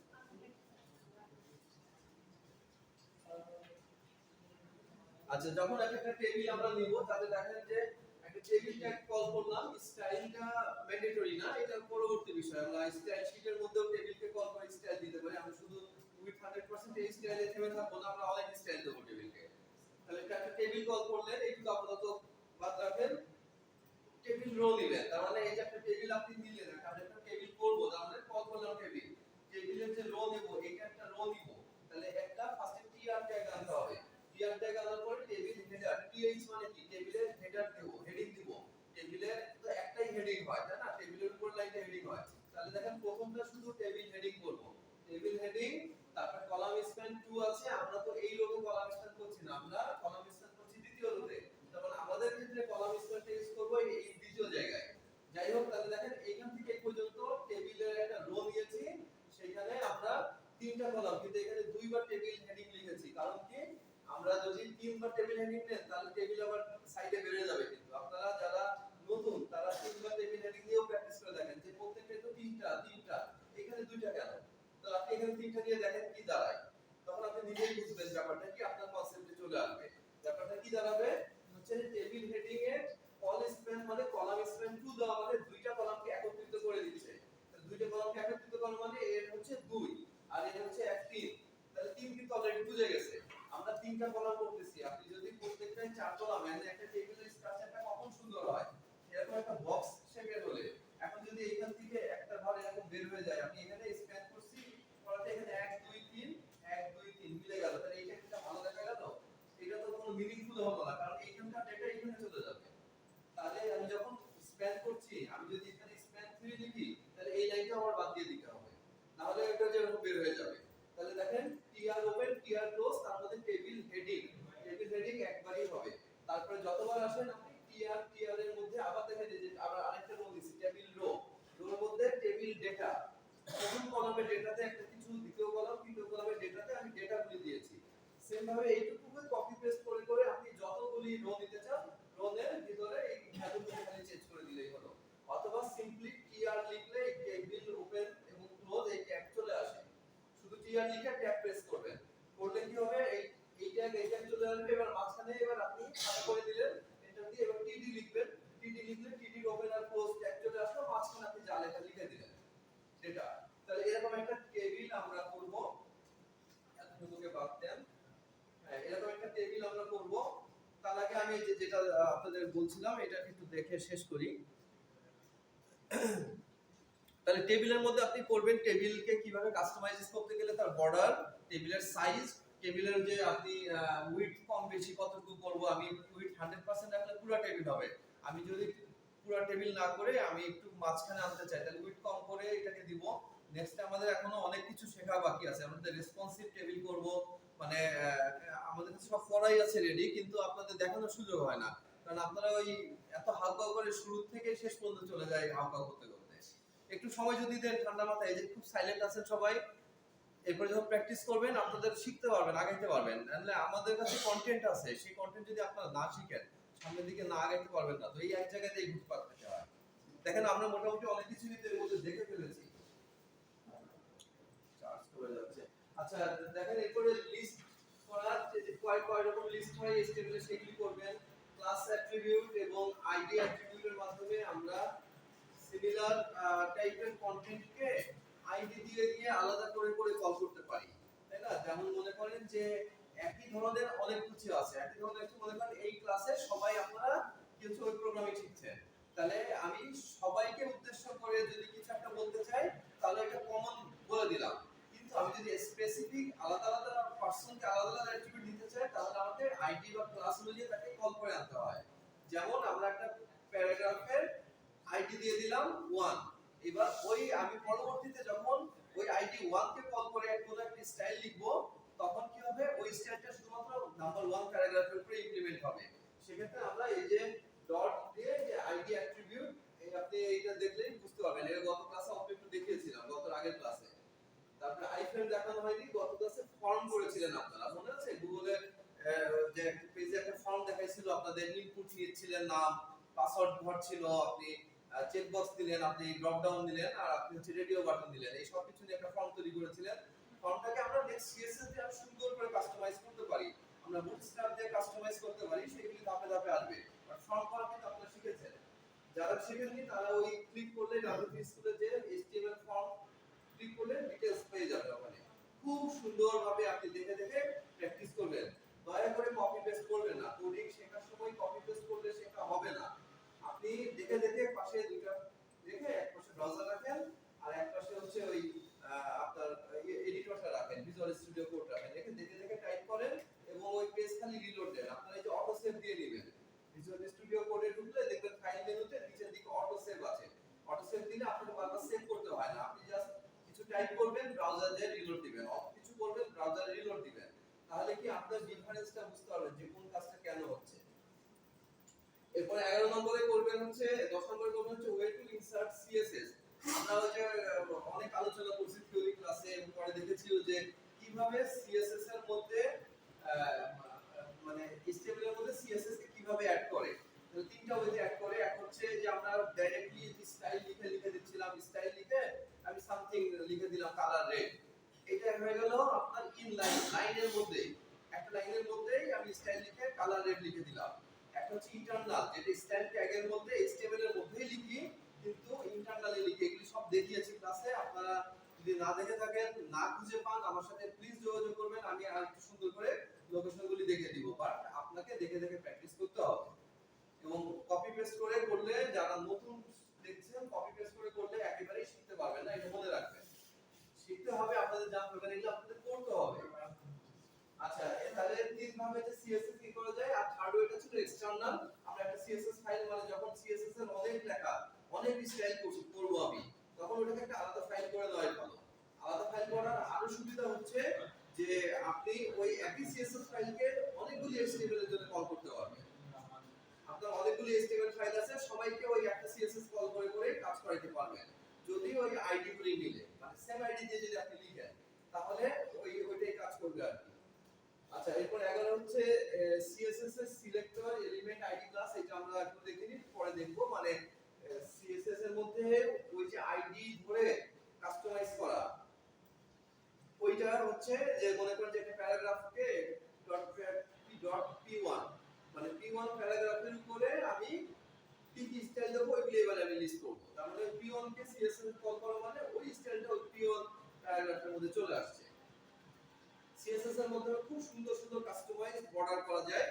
Speaker 1: আচ্ছা যখন একটা টেবিল আমরা নিব তাহলে দেখেন যে একটা টেবিল ট্যাগ কল করলাম স্টাইলটা ম্যান্ডেটরি না এটা পরবর্তী বিষয় আমরা স্টাইল শীটের মধ্যেও টেবিলকে কল করে স্টাইল দিতে পারি আমরা শুধু উইথ 100% এই স্টাইলে থেমে থাকবো না আমরা অনেক স্টাইল দেব টেবিলকে তাহলে একটা টেবিল কল করলেন একটু আপাতত বাদ রাখেন টেবিল রো নিবেন তার মানে এই যে একটা টেবিল আপনি নিলেন আমরা একটা টেবিল করব তার মানে কল করলাম টেবিল টেবিলের যে রো নিব এটা একটা রো নিব তাহলে একটা ফার্স্টে টিআর ট্যাগ আনতে হবে টিআর ট্যাগ আনার পরে টেবিল হেডার টিএইচ মানে কি টেবিলের হেডার দেব হেডিং দিব টেবিলের তো একটাই হেডিং হয় তাই না টেবিলের উপর লাইনটা হেডিং হয় তাহলে দেখেন প্রথমটা শুধু টেবিল হেডিং করব টেবিল হেডিং তারপর কলাম স্প্যান 2 আছে আমরা তো এই রোতে কলাম স্প্যান করছি না আমরা কলাম স্প্যান করছি দ্বিতীয় রোতে তখন আমাদের ক্ষেত্রে কলাম স্প্যানটা ইউজ করব এই দ্বিতীয় জায়গায় যাই হোক তাহলে দেখেন এইখান থেকে এই পর্যন্ত টেবিলের একটা রো নিয়েছি সেখানে আমরা তিনটা কলাম কিন্তু এখানে দুইবার টেবিল হেডিং লিখেছি কারণ কি আমরা যদি তিনবার টেবিল হেডিং নেন তাহলে টেবিল আবার সাইডে বেড়ে যাবে কিন্তু আপনারা যারা নতুন তারা তিনবার টেবিল হেডিং দিয়েও প্র্যাকটিস করে দেখেন যে প্রত্যেকটা তো তিনটা এখানে দুইটা কেন তো আপনি এখানে তিনটা দিয়ে দেখেন কি দাঁড়ায় তখন আপনি নিজেই বুঝবেন ব্যাপারটা কি আপনার কনসেপ্টে চলে আসবে ব্যাপারটা কি দাঁড়াবে হচ্ছে টেবিল হেডিং এর কল স্প্যান মানে কলাম স্প্যান 2 দেওয়া মানে দুইটা কলামকে একত্রিত করে দিচ্ছে তাহলে দুইটা কলামকে একত্রিত করা মানে এর হচ্ছে 2 আর এর হচ্ছে 3 তাহলে 3 কিন্তু অলরেডি বুঝে গেছে আমরা তিনটা কলাম করতেছি আপনি যদি প্রত্যেকটাই চার কলাম মানে একটা টেবিলের স্ট্রাকচার করছি, আমি যদি এখানে স্প্যান 3 লিখি তাহলে এই লাইনটা আমার বাদ দিয়ে দিতে হবে, না হলে এটা যেরকম বের হয়ে যাবে। তাহলে দেখেন টিআর ওপেন টিআর ক্লোজ, তার মধ্যে টেবিল হেডিং একবারই হবে। তারপরে যতবার আসেন আপনি টিআর এর মধ্যে আবার দেখেন যে আবার আরেকটা রো দিছি টেবিল রোর মধ্যে টেবিল ডেটা, প্রথম কলামে ডেটাতে একটা কিছু, দ্বিতীয় কলাম তৃতীয় কলামে ডেটাতে আমি ডেটাগুলি দিয়েছি। সেম ভাবে এইটুকুকে কপি পেস্ট করে করে আপনি যতগুলি রো দিতে চান রোনের ভিতরে এই ভ্যালুগুলো খালি চেঞ্জ করে দিলেই হলো। অথবা সিম্পলি টিআর লিখলে এই টেবিল ওপেন এবং ক্লোজ এই ট্যাব চলে আসে, শুধু টিআর লিখে ট্যাব প্রেস করবেন, করলে কি হবে এই ট্যাগ চলে আসবে। এবার মাঝখানে এবার আপনি খাতা করে দিলেন এন্টার দিয়ে, এবার টিডি লিখবেন, টিডি লিখলে টিডি ওপেন আর ক্লোজ ট্যাগ চলে আসলো, মাঝখানে আপনি যা লেখা লিখে দিলেন সেটা। তাহলে এরকম একটা টেবিল আমরা করব, এতটুকুকে বাদ দেন। হ্যাঁ, এরকম একটা টেবিল আমরা করব। তার আগে আমি যেটা আপনাদের বলছিলাম এটা একটু দেখে শেষ করি। তাহলে টেবিলের মধ্যে আপনি করবেন টেবিলকে কিভাবে কাস্টমাইজ করতে গেলে তার বর্ডার, টেবিলের সাইজ, টেবিলের যে আপনি উইডথ কম বেশি কতটুকু করব, আমি উইডথ 100% রাখলে পুরো টেবিল হবে। আমি যদি পুরো টেবিল না করে আমি একটু মাঝখানে আনতে চাই তাহলে উইডথ কম করে এটাকে দিব। নেক্সট আমাদের এখনো অনেক কিছু শেখা বাকি আছে, আমাদের রেসপন্সিভ টেবিল করব, মানে আমাদের কাছে সব পড়াই আছে রেডি, কিন্তু আপনাদের দেখানোর সুযোগ হয় না, কারণ আপনারা ওই এত হালকা করে শুরু থেকে শেষ পর্যন্ত চলে যায় হালকা করতে করতে। একটু সময় যদি দেন ঠান্ডা মাথায়, যে খুব সাইলেন্ট আছেন সবাই, এরপরে যখন প্র্যাকটিস করবেন আপনাদের শিখতে পারবেন, আগাইতে পারবেন। তাহলে আমাদের কাছে কন্টেন্ট আছে, সেই কন্টেন্ট যদি আপনারা না শিখেন সামনের দিকে না আগাইতে পারবেন না। তো এই এক জায়গাতেই ঘুরপাক খেতে হয়। দেখেন আমরা মোটামুটি অনেক কিছু এর মধ্যে দেখে ফেলেছি। চার্জ করে যাচ্ছে। আচ্ছা দেখেন এরপরে লিস্ট করার যে কয় রকম লিস্ট হয় এসটিএমএল সেগুলি করবেন। ক্লাস অ্যাট্রিবিউট এবং আইডি অ্যাট্রিবিউটের মাধ্যমে আমরা সিমিলার টাইপের কন্টেন্টকে আইডি দিয়ে দিয়ে আলাদা করে করে কল করতে পারি, তাই না? যেমন মনে করেন যে একই ধরনের অনেক কিছু আছে, একই ধরনের একটু মনে করেন এই ক্লাসে সবাই আপনারা কিছু ওই প্রোগ্রামিং শিখছেন, তাহলে আমি সবাইকে উদ্দেশ্য করে যদি কিছু একটা বলতে চাই তাহলে এটা কমন বলে দিলাম। কিন্তু আমি যদি স্পেসিফিক আলাদা আলাদা পার্সনকে আলাদা আলাদা অ্যাট্রিবিউট দিতে চাই তাহলে আমাকে আইডি বা ক্লাস অনুযায়ী তাকে কল করে আনতে হয়। যেমন আমরা একটা প্যারাগ্রাফের আইডি দিয়ে দিলাম 1, এবার ওই আমি পরবর্তীতে যখন ওই আইডি 1 কে কল করে কোনো একটা স্টাইল লিখব তখন কি হবে, ওই স্টাইলটা শুধুমাত্র নাম্বার 1 প্যারাগ্রাফের উপরে ইমপ্লিমেন্ট হবে। সেক্ষেত্রে আমরা এই যে ডট দিয়ে যে আইডি অ্যাট্রিবিউট, এই আপনি এইটা দেখলেই বুঝতে পারবেন, এটা গত ক্লাসে অল্প একটু দেখিয়েছিলাম গত আগের ক্লাসে। তারপরে আইফ্রেম দেখানো হয়নি, গত ক্লাসে ফর্ম করেছিলেন আপনারা, মনে আছে? গুগলের যে একটা পেজে একটা ফর্ম দেখাইছিল, আপনাদের ইনপুট নিয়েছিলেন, নাম পাসওয়ার্ড ভরছিল, আপনি চেক বক্স দিলেন, আপনি ড্রপ ডাউন দিলেন, আর আপনি হচ্ছে রেডিও বাটন দিলেন, এই সব কিছু নিয়ে একটা ফর্ম তৈরি করেছিলেন। ফর্মটাকে আমরা নেক্সট সিএসএস দিয়ে সুন্দর করে কাস্টমাইজ করতে পারি, আমরা বুটস্ট্র্যাপ দিয়ে কাস্টমাইজ করতে পারি, সেগুলি ধাপে ধাপে আসবে। আর ফর্ম করা কিন্তু আপনারা শিখেছেন, যারা শিখেননি তারা ওই ক্লিক করলে ডাব্লিউপি স্কুলে যে এইচটিএমএল ফর্ম ক্লিক করলে ডিটেইলস পেয়ে যাবে, ওখানে খুব সুন্দরভাবে আপনি দেখে দেখে প্র্যাকটিস করবেন। দয়া করে কপি পেস্ট করবেন না, কোডিং শেখার সময় কপি পেস্ট করলে শেখা হবে না। আপনি দেখে দেখে পাশে দুটো দেখে এক পাশে ব্রাউজার রাখেন আর এক পাশে হচ্ছে ওই আপনার এডিটরটা রাখেন, ভিজুয়াল স্টুডিও কোড রাখেন, দেখে দেখে দেখে টাইপ করেন এবং ওই পেজ খালি রিলোড দেন। আপনারা এই যে অটো সেভ দিয়ে নেবেন, ভিজুয়াল স্টুডিও কোডে ঢুকলে দেখবেন ফাইল মেনুতে নিচের দিকে অটো সেভ আছে, অটো সেভ দিলে আপনাকে বারবার সেভ করতে হয় না, আপনি জাস্ট কিছু টাইপ করবেন ব্রাউজার দিয়ে রিলোড দিবেন, কিছু করবেন ব্রাউজারে রিলোড দিবেন, তাহলে কি আপনার ডিফারেন্সটা বুঝতে পারবেন যে কোন কাজটা কেন হচ্ছে। এরপর 11 নম্বরে করবেন হচ্ছে, 10 নম্বরে করবেন হচ্ছে ওয়ে টু ইনসার্ট সিএসএস। আমরা ওই যে অনেক আলোচনা করছি থিওরি ক্লাসে, এবং পরে দেখেছি যে কিভাবে সিএসএস এর মধ্যে মানে HTML এর মধ্যে সিএসএস কে কিভাবে অ্যাড করে। তো তিনটা ওয়েতে অ্যাড করে, এক হচ্ছে যে আমরা ডাইরেক্টলি স্টাইল লিখে দিচ্ছিলাম, স্টাইল লিখে আমি সামথিং লিখে দিলাম কালার রেড, এটা হয়ে গেল আপনার ইন লাইনের মধ্যে, একটা লাইনের মধ্যেই আমি স্টাইল লিখে কালার রেড লিখে দিলাম। একটা হচ্ছে ইন্টারনাল, যেটা স্টাইল ট্যাগের মধ্যে HTML এর মধ্যেই লিখি কিন্তু ইন্টারনালি লিখি, এগুলি সব দেখিয়েছি ক্লাসে। আপনারা যদি না দেখে থাকেন, না খুঁজে পান, আমার সাথে প্লিজ যোগাযোগ করবেন, আমি আর একটু সুন্দর করে লোকেশনগুলি দেখিয়ে দিব, বাট আপনাকে দেখে দেখে প্র্যাকটিস করতে হবে। এবং কপি পেস্ট করে করলে, যারা নতুন দেখছেন, কপি পেস্ট করে করলে একেবারেই শিখতে পারবেন না, এটা মনে রাখবেন। শিখতে হবে, আপনাদের জানতে হবে, এগুলো আপনাদের করতে হবে। আচ্ছা, তাহলে তিন ভাবে যে সিএসএস কি করা যায়, আর থার্ড ওয়েটা ছিল এক্সটারনাল। আমরা একটা সিএসএস ফাইল, মানে যখন সিএসএস এর অনেক লেখা, অনেক অনেক স্টাইল করবো আমি, তখন ওটাকে একটা আলাদা ফাইল করে দেওয়াই ভালো। আলাদা ফাইল করার আরো সুবিধা হচ্ছে যে আপনি ওই একই সিএসএস ফাইলকে অনেকগুলি HTML এর জন্য কল করতে পারবেন। আপনার অনেকগুলি HTML ফাইল আছে, সবাইকে ওই একটা সিএসএস কল করে করে কাজ করাইতে পারবেন। যদি ওই আইডি গুলি মিলে, মানে সেম আইডি দিয়ে যদি আপনি লিখেন, তাহলে ওইটাই কাজ করবে আর কি। আচ্ছা, এরপর 11 হচ্ছে সিএসএস এর সিলেক্টর এলিমেন্ট আইডি ক্লাস। এটা আমরা একটু দেখে নিই, পরে দেখবো। মানে সিএসএস এর মধ্যে ওই যে আইডি ধরে কাস্টমাইজ করা, ওইটা হচ্ছে যে মনে করেন যে একটা প্যারাগ্রাফকে .p1 মানে p1 প্যারাগ্রাফের উপরে আমি কি কি স্টাইল দেবো ওইগুলো এবারে আমি লিস্ট করব। তার মানে p1 কে সিএসএস কল করা মানে ওই স্টাইলটা ওই p1 প্যারাগ্রাফের মধ্যে চলে আসছে। সিএসএস এর মধ্যে খুব সুন্দর সুন্দর কাস্টমাইজ বর্ডার করা যায়।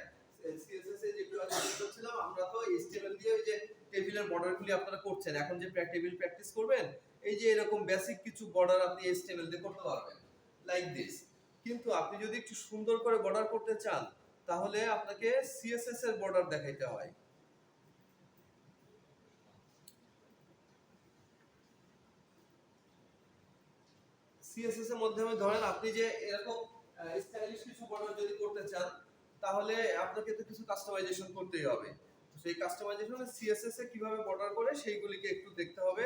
Speaker 1: সিএসএস এ যেগুলো আগে করছিলাম আমরা, তো HTML দিয়ে ওই যে টেবিলের বর্ডারগুলি আপনারা করছেন, এখন যে টেবিল প্র্যাকটিস করবেন, এই যে এরকম বেসিক কিছু বর্ডার আপনি HTML দিয়ে করতে পারবেন, লাইক দিস। কিন্তু আপনি যদি একটু সুন্দর করে বর্ডার করতে চান, তাহলে আপনাকে সিএসএস এর বর্ডার দেখাইতে হয়। সিএসএস এর মাধ্যমে ধরেন আপনি যে এরকম স্টাইলিশ কিছু বর্ডার যদি করতে চান, তাহলে আপনাকে তো কিছু কাস্টমাইজেশন করতেই হবে। সেই কাস্টমাইজেশন সিএসএস এ কিভাবে বর্ডার করে সেইগুলিকে একটু দেখতে হবে।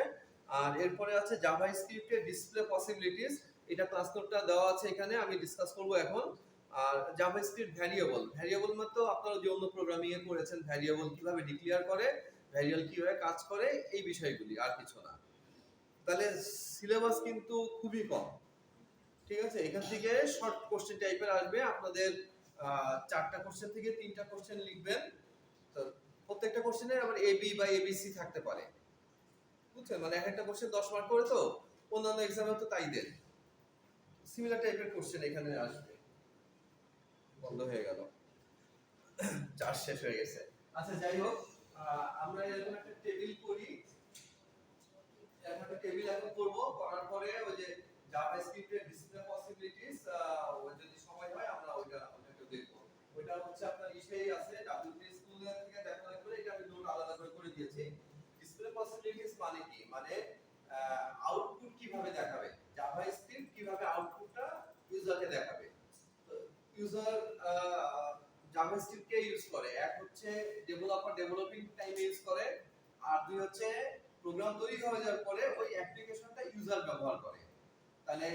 Speaker 1: আর এরপরে আছে জাভাস্ক্রিপ্টের ডিসপ্লে পসিবিলিটিস। এটা ক্লাস নোটটা দেওয়া আছে এখানে, আমি ডিসকাস করব এখন। আর জাভাস্ক্রিপ্ট ভ্যারিয়েবল মানে তো আপনারা যে অন্য প্রোগ্রামিং এ করেছেন, ভ্যারিয়েবল কিভাবে ডিক্লেয়ার করে, ভ্যারিয়েবল কিভাবে কাজ করে, এই বিষয়গুলি, আর কিছু না। তাহলে সিলেবাস কিন্তু খুবই কম, ঠিক আছে? এখান থেকে শর্ট কোশ্চেন টাইপের আসবে আপনাদের। 4টা কোশ্চেন থেকে 3টা কোশ্চেন লিখবেন। তো প্রত্যেকটা কোশ্চেনে আবার এবি বা এবিসি থাকতে পারে, বুঝছেন? মানে এক একটা কোশ্চেন 10 মার্ক করে, তো অন্যান্য এক্সামে তো তাই দেন। সিমিলার টাইপের কোশ্চেন এখানে আসবে। বন্ধ হয়ে গেল, চার্জ শেষ হয়ে গেছে। আচ্ছা, যাই হোক, আমরা এরকম একটা টেবিল করি। একটা টেবিল এখন করব, করার পরে ওই যে জাভাস্ক্রিপ্টের ডিসপ্লে পসিবিলিটিস, যদি সময় হয় আমরা ওইটাকে দেখব। ওইটা হচ্ছে আপনার ইসেই আছে, ডব্লিউপি স্কুল থেকে দেখা করে, এটা আমি নোট আলাদা করে দিয়েছি। ডিসপ্লে পসিবিলিটিস মানে কি? মানে আউটপুট কিভাবে দেখাবে, জাভাস্ক্রিপ্ট কিভাবে আউটপুটটা ইউজারকে দেখাবে। তো ইউজার জাভাস্ক্রিপ্ট কে ইউজ করে, এক হচ্ছে ডেভেলপার ডেভেলপিং টাইমে ইউজ করে, আর দুই হচ্ছে প্রোগ্রাম তৈরি হয়ে যাওয়ার পরে ওই অ্যাপ্লিকেশনটা ইউজার ব্যবহার করে। তাহলে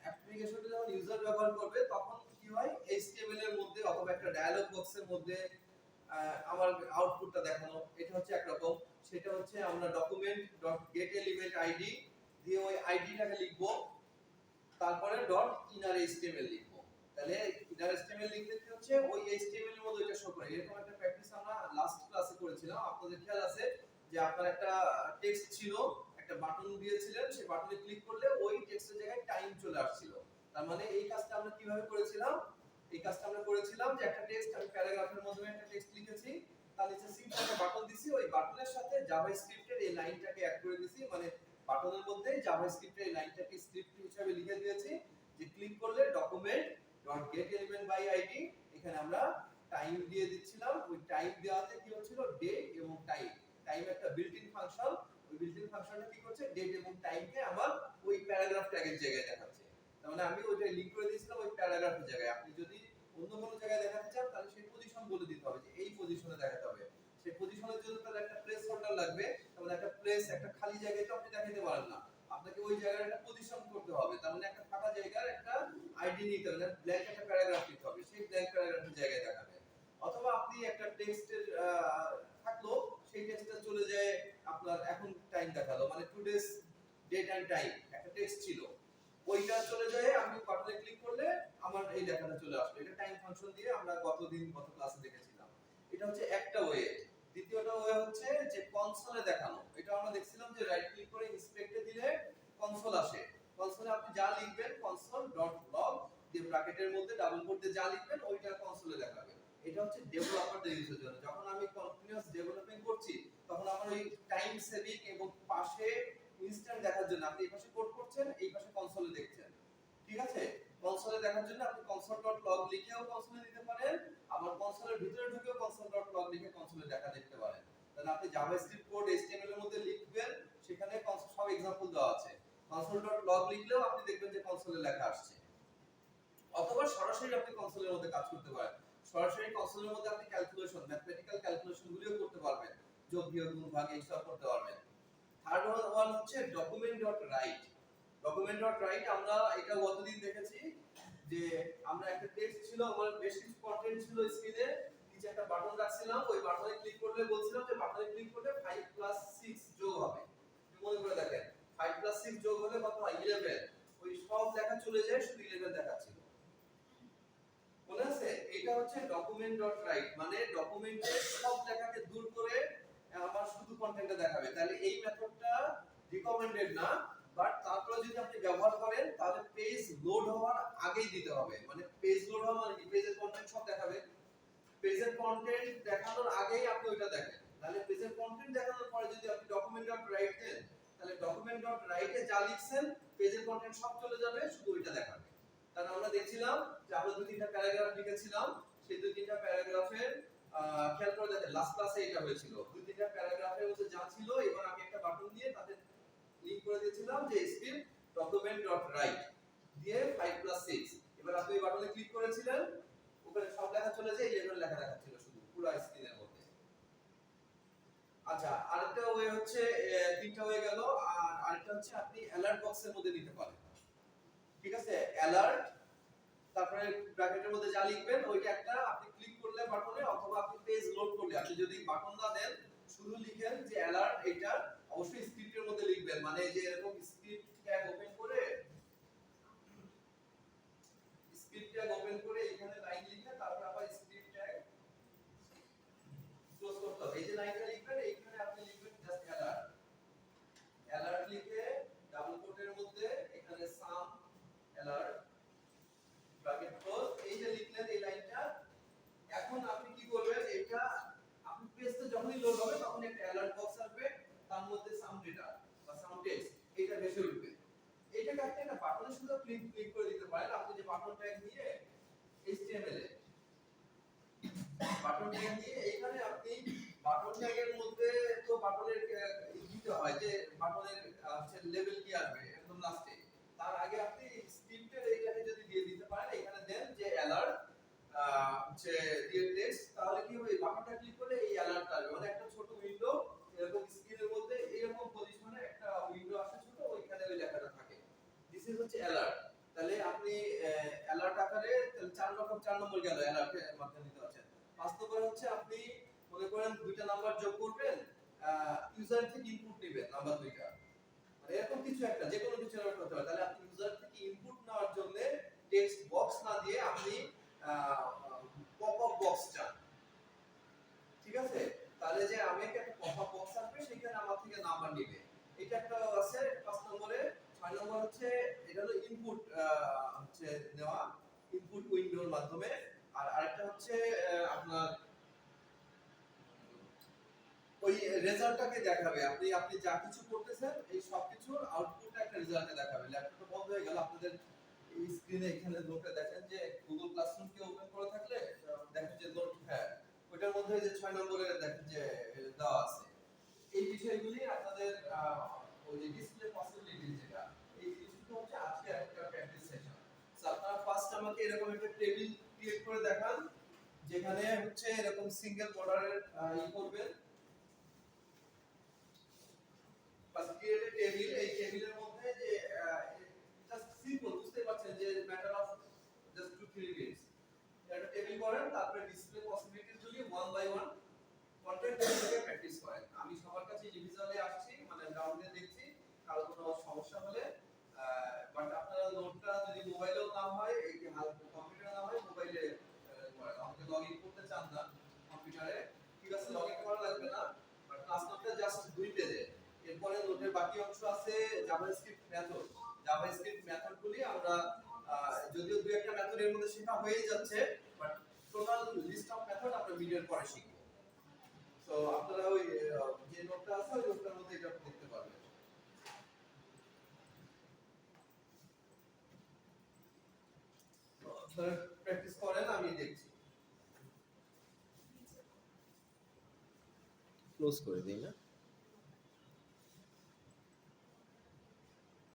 Speaker 1: অ্যাপ্লিকেশনটা যখন ইউজার ব্যবহার করবে, তখন কি হয়, HTML এর মধ্যে অথবা একটা ডায়ালগ বক্সের মধ্যে আমার আউটপুটটা দেখানো, এটা হচ্ছে একরকম। সেটা হচ্ছে আমরা document dot get element ID দিয়ে ওই আইডিটাকে লিখবো, তারপরে ডট ইনার HTML লিখবো। তাহলে ইনার HTML লিখলে কি হচ্ছে, ওই HTML এর মধ্যে এটা শো করে। এরকম একটা প্র্যাকটিস আমরা লাস্ট ক্লাসে করেছিলাম, আপনাদের খেয়াল আছে যে আপনার একটা টেক্সট ছিল, একটা বাটন দিয়েছিলেন, সেই বাটনে ক্লিক করলে ওই টেক্সটের জায়গায় টাইম চলে আসছিল। তার মানে এই কাজটা আমরা কিভাবে করেছিলাম? এই কাজটা আমরা করেছিলাম যে একটা টেক্সট, আমি প্যারাগ্রাফের মাধ্যমে একটা টেক্সট লিখেছি, তার নিচে সিম্পল একটা বাটন দিছি, ওই বাটনের সাথে জাভাস্ক্রিপ্টের এই লাইনটাকে অ্যাড করে দিছি। মানে বাটনের মধ্যে জাভাস্ক্রিপ্টের এই লাইনটাকে স্ক্রিপ্ট হিসেবে লিখে দিয়েছি যে ক্লিক করলে document dot get element by ID, এখানে আমরা টাইম দিয়ে দিচ্ছিলাম। ওই টাইম দেওয়াতে কি হচ্ছিল, ডেট এবং টাইম। টাইম একটা বিল্ট ইন ফাংশন, ওই বিল্ট ইন ফাংশনটা কি করছে, ডেট এবং টাইমকে আমার ওই প্যারাগ্রাফ ট্যাগের জায়গায় দেখাচ্ছে। তার মানে আমি ওইটা লিংক করে দিয়েছিলাম ওই প্যারাগ্রাফের জায়গায়। আপনি যদি অন্য কোনো জায়গায় দেখাতে চান, তাহলে সেই পজিশন বলে দিতে হবে যে এই পজিশনে দেখাতে হবে। সেই পজিশনের জন্য তাহলে একটা প্লেস হোল্ডার লাগবে। তাহলে একটা প্লেস, একটা খালি জায়গায় তো আপনি দেখাতে পারেন না, আপনাকে ওই জায়গায় একটা পজিশন করতে হবে। তার মানে একটা ফাঁকা জায়গার একটা আইডি নিতে হবে, ব্ল্যাঙ্ক একটা প্যারাগ্রাফ নিতে হবে, সেই ব্ল্যাঙ্ক প্যারাগ্রাফের জায়গায় দেখাবে। অথবা আপনি একটা টেক্সটের থাকলো, সেই টেক্সটটা চলে যায় আপনার এখন টাইম দেখালো, মানে টুডেস ডেট এন্ড টাইম একটা টেক্সট ছিল, ওইটা চলে যায়, আমি বাটনে ক্লিক করলে আমার এই লেখাটা চলে আসবে। এটা টাইম ফাংশন দিয়ে আমরা গত ক্লাসে দেখেছিলাম। এটা হচ্ছে একটা ওয়ে। দ্বিতীয়টা ওয়ে হচ্ছে যে কনসোলে দেখানো। এটা আমরা দেখছিলাম যে রাইট ক্লিক করে ইন্সপেক্টে দিলে কনসোল আসে। কনসোলে আপনি যা লিখবেন console.log দিয়ে ব্র্যাকেটের মধ্যে ডাবল কোট দিয়ে যা লিখবেন ওইটা কনসোলে দেখাবে। এটা হচ্ছে ডেভেলপারদের ইউজের জন্য। যখন আমি কন্টিনিউয়াস ডেভেলপিং করছি, তখন আমার ওই টাইম সেভিং এবং পাশে ইনস্ট্যান্ট দেখার জন্য আপনি এই পাশে কোড করছেন, এই পাশে কনসোলে দেখছেন, ঠিক আছে? কনসোলে দেখার জন্য আপনি console.log লিখেও কনসোলে দিতে পারেন, আবার কনসোলের ভিতরে ঢুকেও console.log লিখে কনসোলে দেখতে পারেন। তাহলে আপনি জাভাস্ক্রিপ্ট কোড HTML এর মধ্যে লিখবেন, সেখানে সব एग्जांपल দেওয়া আছে। console.log লিখলেও আপনি দেখবেন যে কনসোলে লেখা আসছে। অথবা সরাসরি আপনি কনসোলের মধ্যে কাজ করতে পারেন। সরাসরি কনসোলের মধ্যে আপনি ক্যালকুলেশন, ম্যাথমেটিক্যাল ক্যালকুলেশন গুলিও করতে পারবেন। যোগ বিয়োগ গুণ ভাগ এইসব করতে পারবেন। থার্ড ওয়ান হচ্ছে document.write। document.write আমরা এটা গতদিন দেখেছি যে আমরা একটা টেক্সট ছিল, আমার বেশ কিছু কন্টেন্ট ছিল স্ক্রিনে, নিচে একটা বাটন রাখছিলাম, ওই বাটনে ক্লিক করলে বলছিলাম যে বাটনে ক্লিক করলে 5 প্লাস 6 যোগ হবে। একটু মনে করে দেখেন 5 প্লাস 6 যোগ হলে কত হয়? 11। ওই সব লেখা চলে যায়, শুধু 11 দেখাচ্ছিল। মনে আছে? এটা হচ্ছে document.write, মানে ডকুমেন্টের সব লেখাকে দূর করে আমার শুধু কন্টেন্টটা দেখাবে। তাহলে এই মেথডটা রিকমেন্ডেড না, বাট তারপরে যদি আপনি ব্যবহার করেন তাহলে পেজ লোড হওয়ার আগেই দিতে হবে। মানে পেজ লোড হওয়া মানে কি? পেজের কন্টেন্ট সব দেখাবে। পেজের কন্টেন্ট দেখানোর আগেই আপনি ওইটা দেখেন। তাহলে পেজের কন্টেন্ট দেখানোর পরে যদি আপনি document.write দেন, তাহলে document.write এ যা লিখছেন পেজের কন্টেন্ট সব চলে যাবে, শুধু ওইটা দেখাবে। তাহলে আমরা দেখছিলাম যে আমরা দুই তিনটা প্যারাগ্রাফ লিখেছিলাম, সেই দুই তিনটা প্যারাগ্রাফের খেয়াল করে দেখেন লাস্ট ক্লাসে এটা হয়েছিল। দুই তিনটা প্যারাগ্রাফের মধ্যে যা ছিল, এবার আমি একটা বাটন দিয়ে তাতে লিংক করে দিয়েছিলাম যে স্ক্রিপ্ট document.write দিয়ে 5 প্লাস 6। এবার আপনি এই বাটনে ক্লিক করেছিলেন, ওখানে সব লেখা চলে যায়, 11 লেখা দেখাচ্ছিল শুধু পুরো স্ক্রিনের মধ্যে। আচ্ছা, আরেকটা ওয়ে হচ্ছে, তিনটা হয়ে গেল। আর আরেকটা হচ্ছে আপনি অ্যালার্ট বক্সের মধ্যে দিতে পারেন। ঠিক আছে, অ্যালার্ট, তারপরে ব্র্যাকেটের মধ্যে যা লিখবেন ওইটা একটা আপনি ক্লিক করলে বাটনে, অথবা আপনি পেজ লোড করলে, আপনি যদি বাটন না দেন শুধু লিখেন যে অ্যালার্ট, এটা অবশ্যই স্ক্রিপ্টের মধ্যে লিখবেন। মানে যে এরকম স্ক্রিপ্ট ট্যাগ ওপেন করে এখানে লাইন লিখে তারপর আবার স্ক্রিপ্ট ট্যাগ ক্লোজ করতে হবে। এই যে লাইনটা লিখবেন এইখানে আপনি লিখবেন জাস্ট অ্যালার্ট। অ্যালার্ট লিখে ডাবল কোটের মধ্যে এখানে সাম অ্যালার্ট ব্র্যাকেট ক্লোজ। এই যে লিখলেন এই লাইনটা, এখন আপনি কি করবেন? এটা আপনি পেজটা যখনই লোড হবে তখন একটা অ্যালার্ট বক্স আসবে, তার মধ্যে সাম ডেটা বা সাম টেক্সট এটা ভেসে উঠবে। এইটাকে আপনি একটা বাটনে শুধু ক্লিক করে দিতে পারেন। আপনি যে বাটন ট্যাগ দিয়ে HTML এ বাটন ট্যাগ দিয়ে এখানে আপনি বাটন ট্যাগের মধ্যে তো বাটনের দিতে হয় যে বাটনের হচ্ছে লেভেল কি আসবে একদম লাস্টে। তার আগে আপনি স্ক্রিপ্টের এইটাকে যদি দিয়ে দিতে পারেন, এখানে দেন যে অ্যালার্ট হচ্ছে দিয়ে টেক্সট, তাহলে কি হবে? বাটনটা ক্লিক করলে এই অ্যালার্টটা আসবে। মানে একটা ছোট উইন্ডো এরকম স্ক্রিনের মধ্যে এরকম পজিশনে একটা উইন্ডো আসে ছোট, ওইখানে ওই লেখাটা থাকে। দিস ইজ হচ্ছে অ্যালার্ট। তাহলে আপনি অ্যালার্ট আকারে 4 নম্বর গেল অ্যালার্টের মাধ্যমে দিতে পারছেন। 5 নম্বর হচ্ছে আপনি মনে করেন দুইটা নাম্বার যোগ করবেন, ইউজার থেকে ইনপুট নেবেন নাম্বার দুইটা, মানে এরকম কিছু একটা যে কোনো কিছু এরকম করতে পারেন। তাহলে আপনি ইউজার থেকে ইনপুট নেওয়ার জন্য টেক্সট বক্স না দিয়ে আপনি পপআপ বক্স চান। ঠিক আছে, তাহলে যে আমি একটা পপআপ বক্স আসবে, সেখানে আমার থেকে নাম্বার নেবে, এটা একটা আছে 5 নম্বরে। 6 নম্বর হচ্ছে এটা হলো ইনপুট হচ্ছে নেওয়া, ইনপুট উইন্ডোর মাধ্যমে। আর আরেকটা হচ্ছে আপনার ওই রেজাল্টটাকে দেখাবে। আপনি আপনি যা কিছু করতেছেন এই সবকিছুর আউটপুটটা একটা রেজাল্টে দেখাবে। ল্যাপটপটা বন্ধ হয়ে গেল, আপনাদের এই স্ক্রিনে এখানে নোটে দেখেন যে গুগল ক্লাসরুম কে ওপেন করা থাকলে দেখেন যে নোট, হ্যাঁ ওটার মধ্যে যে 6 নম্বরে দেখেন যে দেওয়া আছে। এই বিষয়গুলি আপনাদের ওই যে ডিসপ্লে পসিবিলিটি যেটা, এই জিনিসগুলো হচ্ছে আজকে একটা প্র্যাকটিস সেশন। সো আপনারা ফার্স্ট আমাকে এরকম একটা টেবিল ক্রিয়েট করে দেখান, যেখানে হচ্ছে এরকম সিঙ্গেল বর্ডারের করবেন। ফার্স্ট ক্রিয়েট এ টেবিল, এই টেবিলের মধ্যে যে জাস্ট সিম্পল, বুঝতে পারছেন যে ম্যাটার অফ জাস্ট 2-3 মিনিটস একটা টেবিল করেন, তারপরে ডিসপ্লে পসিবিলিটিস গুলি 1 বাই 1 কন্টেন্ট থেকে প্র্যাকটিস করেন। আমি সবার কাছে ইন্ডিভিজুয়ালি আসছি, মানে ডাউনলোডে দেখছি, কারো কোনো সমস্যা হলে বাট আপনারা নোটটা যদি মোবাইলেও না হয়, এই কম্পিউটারে না হয়, মোবাইলে করেন। আপনি লগইন করতে চান না কম্পিউটারে, ঠিক আছে, লগইন করা লাগবে না, বাট ক্লাস নোটটা জাস্ট 2 পেজে। এরপরে নোটের বাকি অংশ আছে জাভাস্ক্রিপ্ট মেথড। জাভাস্ক্রিপ্ট মেথডগুলি আমরা যদিও দুই একটা মেথডের মধ্যে শেখা হয়ে যাচ্ছে, but total list of method আমরা ভিডিওর পরে শিখব। সো আপনারা ওই যে নোটটা আছে ওই নোটটার মধ্যে এটা দেখতে পারবেন। আপনারা প্র্যাকটিস করেন, আমি দেখছি। ক্লোজ করে দিই না।